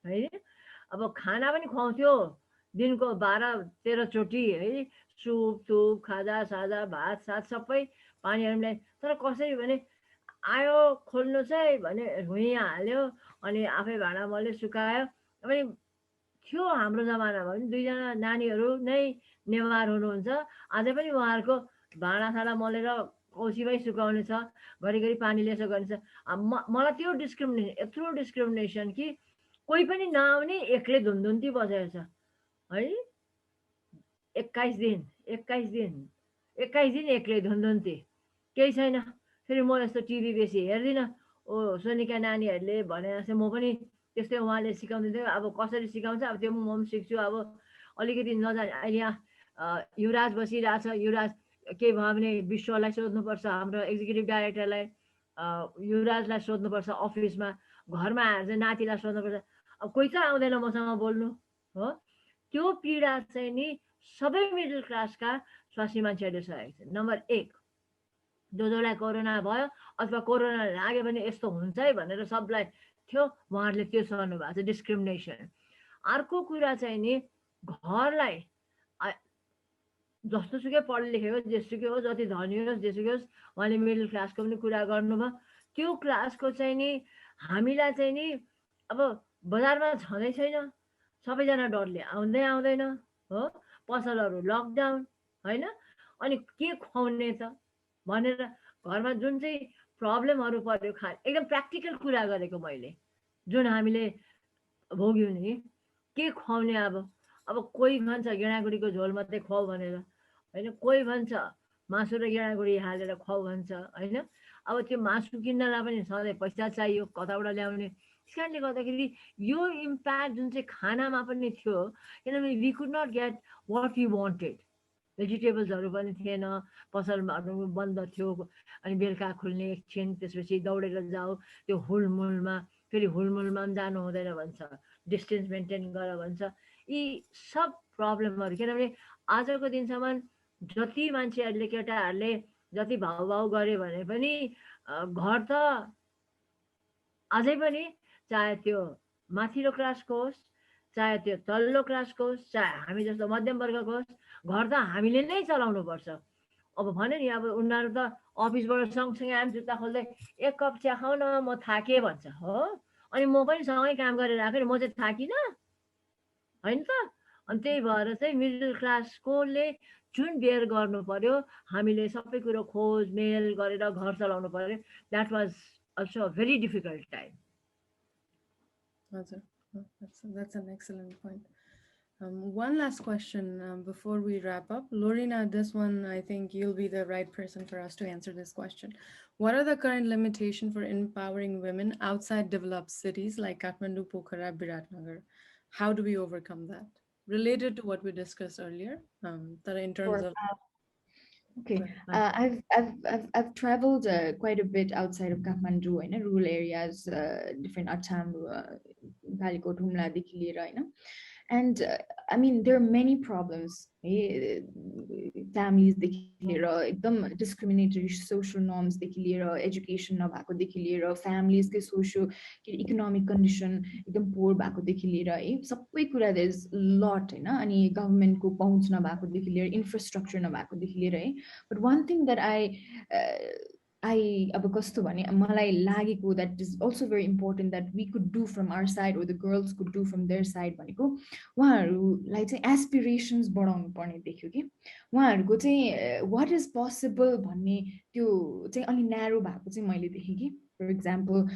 है अब खाना पनि खुवाउँथ्यो दिनको 12-13 चोटि है सुप थुप खाजा साजा भात सात सबै पानीहरू मिलाइ तर कसरी भने आयो खोल्नुहोस् है भने भुइँ हाल्यो अनि आफै भाँडा मल्यो सुकायो अनि थियो हाम्रो जमानामा पनि 2जना नानीहरू नै नेवार हुनुहुन्छ अझै पनि उहाँहरूको भाँडासाँडा मलेर औसीमै सुकाउने छ घरिघरि पानीले यसो गर्ने छ मलाई त्यो डिस्क्रिमिनेसन यत्रो डिस्क्रिमिनेसन कि कोही पनि नआउने एक्लै धुनधुन्ती बसेको छ है 21 दिन एक्लै धुनधुन्ती केही छैन फेरि म यस्तो टिभी बेसी हेर्दिनँ सोनिका नानीहरूले भने जस्तै म पनि त्यस्तै उहाँले सिकाउँदै थियो अब कसरी सिकाउँछ अब त्यो म पनि सिक्छु अब अलिकति नजाने अहिले यहाँ युवराज बसिरहेछ युवराज केही भयो भने विश्वलाई सोध्नुपर्छ हाम्रो एक्जिक्युटिभ डाइरेक्टरलाई युवराजलाई सोध्नुपर्छ अफिसमा घरमा आएर चाहिँ नातिलाई सोध्नुपर्छ अब कोही त आउँदैन मसँग बोल्नु हो त्यो पीडा चाहिँ नि सबै मिडल क्लासका स्वासी मान्छेहरूले सहेको छ नम्बर 1 जसलाई कोरोना भयो अथवा कोरोना लाग्यो भने यस्तो हुन्छ है भनेर सबलाई थियो उहाँहरूले त्यो सहनु भएको छ डिस्क्रिमिनेसन अर्को कुरा चाहिँ नि घरलाई जस्तोसुकै पढे लेखेको जेसुकै होस् जति धनी होस् जेसुकै होस् उहाँले मिडल क्लासको पनि कुरा गर्नुभयो त्यो क्लासको चाहिँ नि हामीलाई चाहिँ नि अब बजारमा छँदै छैन सबैजना डरले आउँदैन हो पसलहरू लकडाउन होइन अनि के खुवाउने त भनेर घरमा जुन चाहिँ प्रब्लमहरू पर्यो एकदम प्र्याक्टिकल कुरा गरेको मैले जुन हामीले भोग्यौँ नि के खुवाउने अब कोही भन्छ गेडागुडीको झोल मात्रै खुवाऊ भनेर होइन कोही भन्छ मासु र गेडागुडी हालेर खुवाऊ भन्छ होइन अब त्यो मासु किन्नलाई पनि सधैँ पैसा चाहियो कताबाट ल्याउने त्यस कारणले गर्दाखेरि यो इम्प्याक्ट जुन चाहिँ खानामा पनि थियो किनभने we could not get what we wanted भेजिटेबल्सहरू पनि थिएन पसलहरू बन्द थियो अनि बेलुका खुल्ने एकछिन त्यसपछि दौडेर जाऊ त्यो हुलमुलमा फेरि हुलमुलमा पनि जानु हुँदैन भन्छ डिस्टेन्स मेन्टेन गर भन्छ यी सब प्रब्लमहरू किनभने आजको दिनसम्म जति मान्छेहरूले केटाहरूले जति भाउ गरे भने पनि घर त अझै पनि चाहे त्यो माथिल्लो क्लासको होस् चाहे त्यो तल्लो क्लासको होस् चाहे हामी जस्तो मध्यम वर्गको होस् घर त हामीले नै चलाउनु पर्छ अब भने नि अब उनीहरू त अफिसबाट सँगसँगै आम जुत्ता खोल्दै 1 कप चिया खाऊ न म थाकेँ भन्छ हो अनि म पनि सँगै काम गरेर आएको नि म चाहिँ थाकिनँ होइन त अनि त्यही भएर चाहिँ मिडल क्लासकोले जुन बेयर गर्नु पर्यो हामीले सबै कुरो खोज मेल गरेर घर चलाउनु पर्यो that was also a very difficult time That's an excellent point. One last question before we wrap up. Lorina, this one, I think you'll be the right person for us to answer this question. What are the current limitations for empowering women outside developed cities like Kathmandu, Pokhara, Biratnagar? How do we overcome that? Related to what we discussed earlier, that in terms of... Okay, I've traveled quite a bit outside of Kathmandu, in rural areas, different Acham, Kalikot, Humla-देखि लिएर हैन. And I mean, there are many problems. Families-देखि लिएर एकदम discriminatory social norms-देखि लिएर education नभएकोदेखि लिएर families-को socio economic condition एकदम poor भएकोदेखि लिएर है सबै कुरा there is lot हैन अनि government-को पहुँच नभएकोदेखि लिएर infrastructure नभएकोदेखि लिएर है. But one thing that I अब कस्तो भने मलाई लागेको that is also very important that we could do from our side or the girls could do from their side भनेको उहाँहरूलाई चाहिँ aspirations बढाउनु पर्ने देख्यो कि उहाँहरूको चाहिँ what is possible भन्ने त्यो चाहिँ अलि narrow भएको चाहिँ मैले देखेँ कि For example,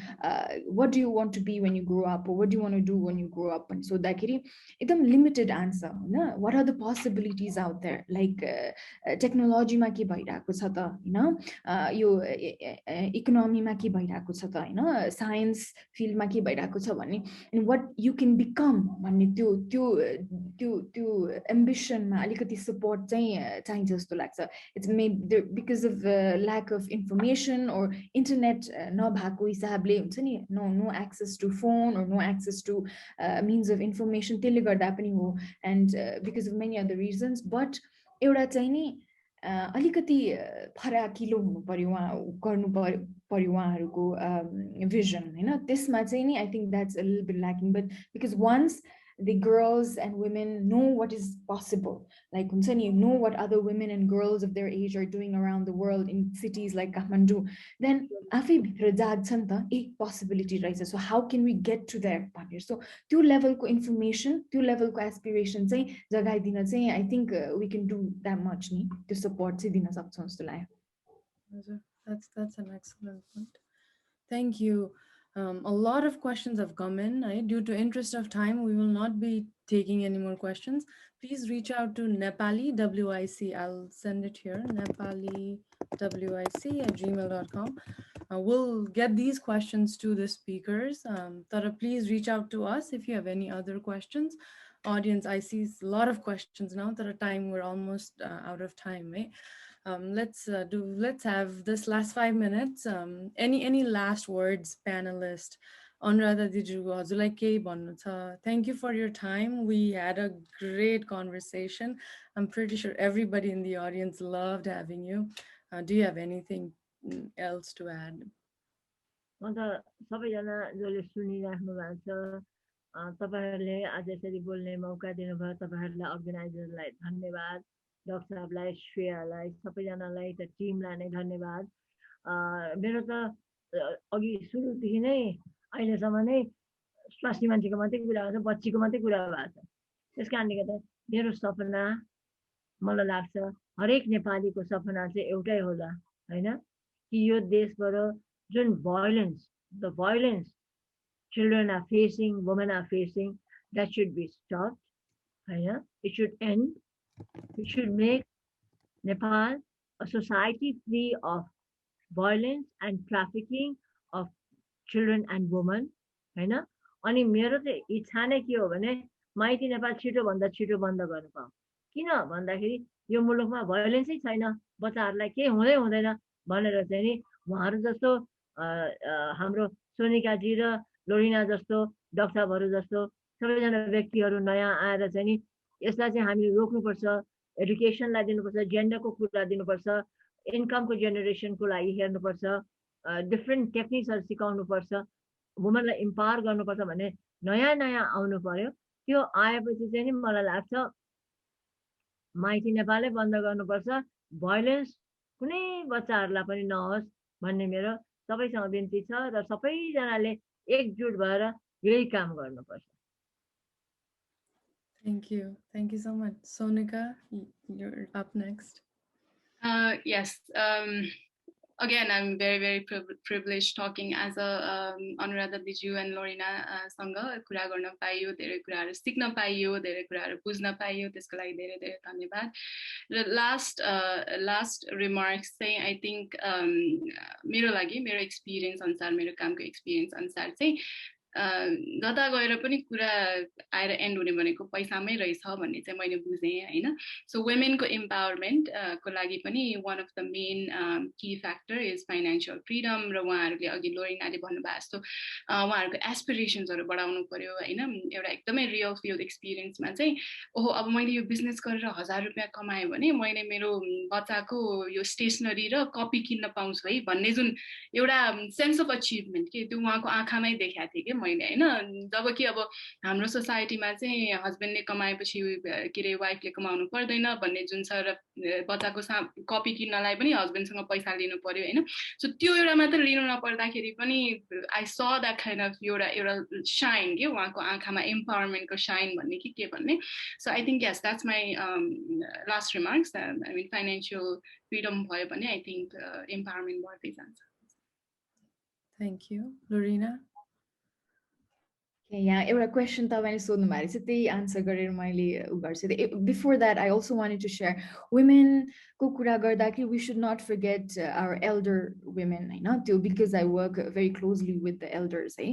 what do you want to be when you grow up, or what do you want to do when you grow up? And so that एकदम limited answer Hahn. What are the possibilities out there? Like technology मा के भइराको छ त हैन, यो economy मा के भइराको छ त हैन, science field मा के भइराको छ भन्ने, and what you can become भन्ने त्यो त्यो त्यो त्यो ambition मा अलिकति support चाहिँ चाहिन्छ जस्तो लाग्छ. It's maybe because of lack of information or internet नभएको हिसाबले हुन्छ नि, no access to phone or no access to means of information, त्यसले गर्दा पनि हो, and because of many other reasons. But एउटा चाहिँ नि अलिकति फराकिलो हुनु पर्यो, गर्नु पर्यो उहाँहरूको vision हैन. त्यसमा चाहिँ नि I think that's a little bit lacking. But because once the girls and women know what is possible, like you know what other women and girls of their age are doing around the world in cities like Kathmandu, then afai bhitra jagcha ni ta ek possibility rahecha. So how can we get to there? So त्यो level को information, त्यो level को aspiration चाहिँ जगाइदिन चाहिँ I think we can do that much नि, त्यो support चाहिँ दिन सक्छौं जस्तो लाग्यो. That's an excellent point. Thank you. A lot of questions have come in. Due to interest of time, we will not be taking any more questions. Please reach out to Nepali WIC. I'll send it here, nepaliwic@gmail.com. We'll get these questions to the speakers. Tara, please reach out to us if you have any other questions. Audience, I see a lot of questions now. Tara, time we're almost out of time. Let's have this last 5 minutes. Any last words, panelist? Anuradha, dijju हजुरलाई केही भन्नु छ? Thank you for your time. We had a great conversation. I'm pretty sure everybody in the audience loved having you. Do you have anything else to add? अन्त सबैजना जसले सुनिराख्नु भएको छ, तपाईहरुले आज यसरी बोल्ने मौका दिनुभयो, तपाईहरुलाई अर्गनाइजरलाई धन्यवाद, डाक्टर साहबलाई, श्रेयालाई, सबैजनालाई, त टिमलाई नै धन्यवाद. मेरो त अघि सुरुदेखि नै अहिलेसम्म नै स्वास्नी मान्छेको मात्रै कुरा भएको छ, बच्चीको मात्रै कुरा भएको छ. त्यस कारणले गर्दा मेरो सपना, मलाई लाग्छ हरेक नेपालीको सपना चाहिँ एउटै होला हैन, कि यो देशबाट जुन the violence children are facing, women are facing, that should be stopped. It should end. We should make Nepal a society free of violence and trafficking of children and women. अनि मेरो चाहिँ इच्छा नै के हो भने माइती नेपाल छिटो भन्दा छिटो बन्द गर्नु पाऊ. किन भन्दाखेरि यो मुलुकमा भायोलेन्सै छैन, बच्चाहरूलाई केही हुँदैन भनेर चाहिँ नि उहाँहरू जस्तो हाम्रो सोनिकाजी र लोरिना जस्तो डक्टरहरू जस्तो सबैजना व्यक्तिहरू नयाँ आएर चाहिँ नि यसलाई चाहिँ हामीले रोक्नुपर्छ, एडुकेसनलाई दिनुपर्छ, जेन्डरको कुरा दिनुपर्छ, इन्कमको जेनेरेसनको लागि हेर्नुपर्छ, डिफ्रेन्ट टेक्निक्सहरू सिकाउनुपर्छ, वुमनलाई इम्पावर गर्नुपर्छ भन्ने नयाँ नयाँ आउनु पर्यो. त्यो आएपछि चाहिँ नि मलाई लाग्छ माइती नेपालै बन्द गर्नुपर्छ, भायोलेन्स कुनै बच्चाहरूलाई पनि नहोस् भन्ने मेरो सबैसँग बिन्ती छ र सबैजनाले एकजुट भएर यही काम गर्नुपर्छ. Thank you so much. Sonika, you're up next. Yes. Again, I'm very, very privileged talking as a Anuradha Dijju and Lorina सँग कुरा गर्न पाइयो, धेरै कुराहरू सिक्न पाइयो, धेरै कुराहरू बुझ्न पाइयो, त्यसको लागि धेरै धेरै धन्यवाद. र लास्ट रिमार्क्स चाहिँ आई थिङ्क मेरो लागि मेरो एक्सपिरियन्स अनुसार, मेरो कामको एक्सपिरियन्स अनुसार चाहिँ जता गएर पनि कुरा आएर एन्ड हुने भनेको पैसामै रहेछ भन्ने चाहिँ मैले बुझेँ हैन. सो वुमेनको इम्पावरमेन्ट को लागि पनि वान अफ द मेन की फ्याक्टर इज फाइनेन्शियल फ्रिडम. र उहाँहरूले अघि लोरिनाले भन्नुभएको जस्तो उहाँहरूको एस्पिरेसन्सहरू बढाउनु पर्यो हैन. एउटा एकदमै रियल फिल्ड एक्सपिरियन्समा चाहिँ ओहो अब मैले यो बिजनेस गरेर 1000 रुपैयाँ कमाएँ भने मैले मेरो बच्चाको यो स्टेसनरी र कपी किन्न पाउँछु है भन्ने जुन एउटा सेन्स अफ अचिभमेन्ट के त्यो उहाँको आँखामै देखाएको थिएँ कि मैले हैन. जबकि अब हाम्रो सोसाइटीमा चाहिँ हस्बेन्डले कमाएपछि के रे वाइफले कमाउनु पर्दैन भन्ने जुन छ, र बच्चाको कपी किन्नलाई पनि हस्बेन्डसँग पैसा लिनु पर्यो हैन. सो त्यो एउटा मात्र लिनु नपर्दाखेरि पनि I saw that kind of एउटा शाइन के उहाँको आँखामा एम्पावरमेन्टको शाइन भन्ने के भन्ने. So I think yes that's my last remarks. I mean financial freedom भयो भने आई थिङ्क एम्पावरमेन्ट बढ्दै जान्छ. Thank you. Lorena? Okay, yeah, एउटा question तपाईँले सोध्नु भएको रहेछ त्यही आन्सर गरेर मैले उ गर्छु before that I also wanted to share वुमेनको कुरा गर्दाखेरि we should not forget our elder women होइन त्यो because I work very closely with the elders है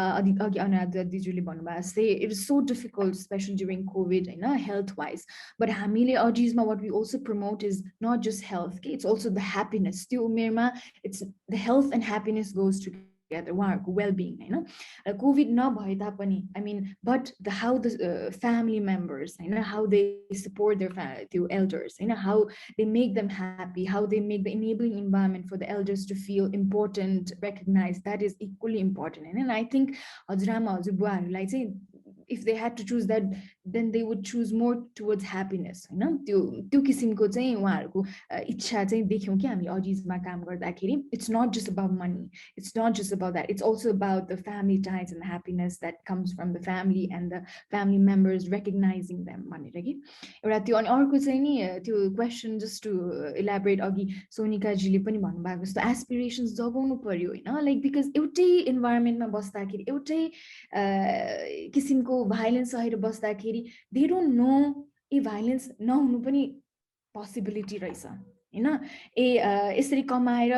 अघि अनुराधा दिजुले भन्नुभएको जस्तै it is so difficult especially during COVID होइन हेल्थ वाइज बट हामीले अजिजमा what we also promote is not just health कि इट्स अल्सो द ह्याप्पिनेस त्यो उमेरमा it's the health and happiness goes together उहाँहरूको वेलबिङ होइन कोभिड नभए तापनि I mean but the how the family members होइन हाउ दे सपोर्ट देयर त्यो elders होइन how they make them happy how they make the enabling environment for the elders to feel important recognize that is equally important होइन I think हजुरआमा हजुरबुवाहरूलाई चाहिँ if they had to choose that then they would choose more towards happiness होइन त्यो किसिमको चाहिँ उहाँहरूको इच्छा चाहिँ देख्यौँ कि हामीले अजिजमा काम गर्दाखेरि it's not just about money it's not just about that it's also about the family ties and the happiness that comes from the family and the family members recognizing them भनेर कि एउटा त्यो अनि अर्को चाहिँ नि त्यो क्वेसन जस्ट टु इलाबोरेट अघि सोनिकाजीले पनि भन्नुभएको जस्तो एस्पिरेसन्स जगाउनु पर्यो होइन लाइक बिकज एउटै इन्भाइरोमेन्टमा बस्दाखेरि एउटै किसिमको भाइलेन्स सहेर बस्दाखेरि they don't know A violence नहुनु पनि पोसिबिलिटी रहेछ होइन यसरी कमाएर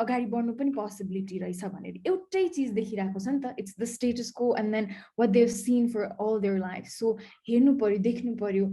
अगाडि बढ्नु पनि पोसिबिलिटी रहेछ भनेर एउटै चिज देखिरहेको छ नि त it's the status quo and then what they've seen for all their life so हेर्नु पर्यो देख्नु पर्यो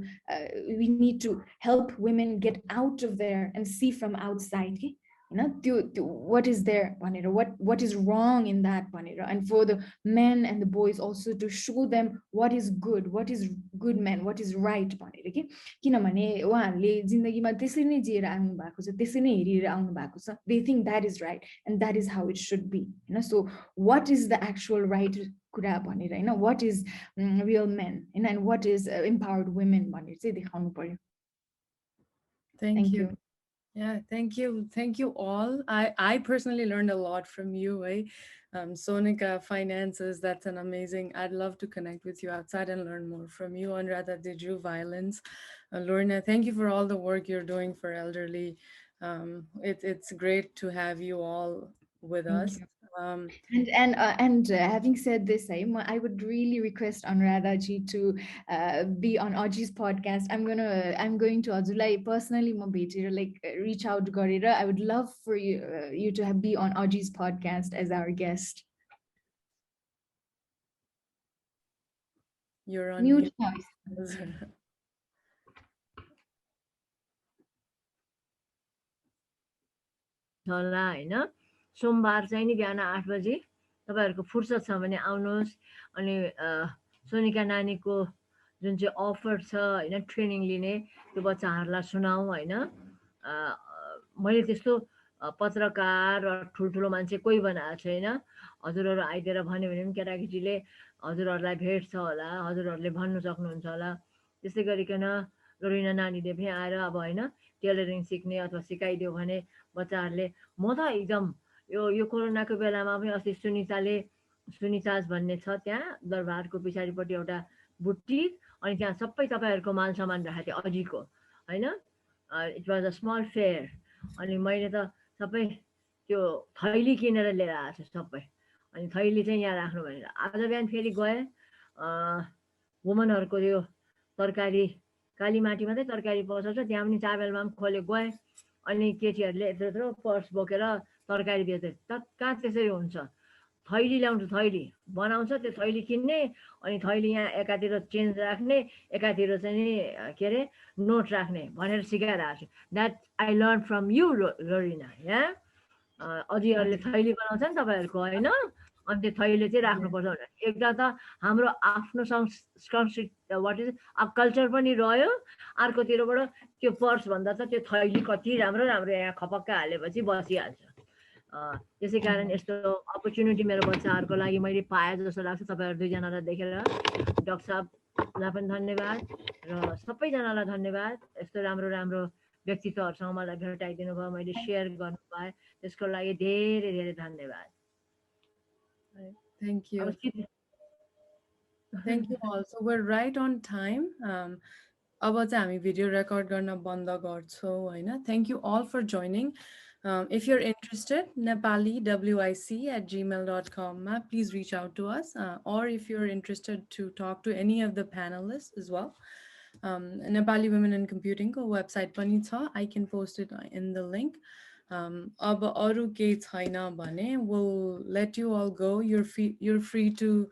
we need to help women get out of their and see from outside कि होइन त्यो वाट इज देयर भनेर what is wrong in that भनेर and for the men and the boys also to show them what is good men what is right भनेर कि किनभने उहाँहरूले जिन्दगीमा त्यसरी नै जिएर आउनु भएको छ त्यसरी नै हेरेर आउनु भएको छ they think that is right and that is how it should be होइन so what is the actual right कुरा भनेर होइन वाट इज रियल मेन होइन and what is empowered women भनेर चाहिँ देखाउनु पर्यो Thank you. Yeah, thank you. Thank you all. I personally learned a lot from you, eh? Sonika, finances, that's an amazing. I'd love to connect with you outside and learn more from you. Anuradha, dijju, violence. Lorna, thank you for all the work you're doing for elderly. It's great to have you all with Thank us. you. And having said this, I would really request Anuradha ji to be on Aji's podcast. I'm going to Ajulai personally like reach out garera. I would love for you to be on Aji's podcast as our guest. You're on mute. होला होइन सोमबार चाहिँ नि बिहान 8 बजे तपाईँहरूको फुर्सद छ भने आउनुहोस् अनि सोनिका नानीको जुन चाहिँ अफर छ होइन ट्रेनिङ लिने त्यो बच्चाहरूलाई सुनाऊ होइन मैले त्यस्तो पत्रकार र ठुल्ठुलो मान्छे कोही बनाएको छैन हजुरहरू आइदिएर भन्यो भने पनि केटाकेटीले हजुरहरूलाई भेट्छ होला हजुरहरूले भन्नु सक्नुहुन्छ होला त्यसै गरिकन लोरिना नानीले पनि आएर अब होइन टेलरिङ सिक्ने अथवा सिकाइदियो भने बच्चाहरूले म त एकदम यो कोरोनाको बेलामा पनि अस्ति सुनिचाज भन्ने छ त्यहाँ दरबारको पछाडिपट्टि एउटा बुटिक अनि त्यहाँ सबै तपाईँहरूको मान सामान राखेको थिएँ अजीको होइन it was a small fair अनि मैले त सबै त्यो थैली किनेर लिएर आएको छु सबै अनि थैली चाहिँ यहाँ राख्नु भनेर आज बिहान फेरि गएँ वुमनहरूको यो तरकारी कालीमाटीमा चाहिँ तरकारी पसाउँछ त्यहाँ पनि चाबेलमा पनि खोले गएँ अनि केटीहरूले यत्रो पर्स बोकेर तरकारी बेच्दै कहाँ त्यसरी हुन्छ थैली ल्याउँछ थैली बनाउँछ त्यो थैली किन्ने अनि थैली यहाँ एकातिर चेन्ज राख्ने एकातिर चाहिँ नि के अरे नोट राख्ने भनेर सिकाइरहेको छु that I learn from you Lorina यहाँ अझैहरूले थैली बनाउँछ नि तपाईँहरूको होइन अनि त्यो थैली चाहिँ राख्नुपर्छ भनेर एउटा त हाम्रो आफ्नो संस्कृति वाट इज कल्चर पनि रह्यो अर्कोतिरबाट त्यो पर्स भन्दा त त्यो थैली कति राम्रो राम्रो यहाँ खपक्क हालेपछि बसिहाल्छ त्यसै कारण यस्तो अपर्च्युनिटी मेरो बच्चाहरूको लागि मैले पाएँ जस्तो लाग्छ तपाईँहरू दुईजनालाई देखेर डाक्टर साहबलाई पनि धन्यवाद र सबैजनालाई धन्यवाद यस्तो राम्रो राम्रो व्यक्तित्वहरूसँग मलाई भेटाइदिनु भयो मैले सेयर गर्नु पाएँ त्यसको लागि धेरै धेरै धन्यवाद Thank you. Thank you all. So we're right on time. अब चाहिँ हामी भिडियो रेकर्ड गर्न बन्द गर्छौँ होइन. Thank you all for joining. If you're interested, nepaliwic@gmail.com, please reach out to us. Or if you're interested to talk to any of the panelists as well, Nepali Women in Computing ko website pani cha. I can post it in the link. अब अरू केही छैन भने we'll let you all go. You're free to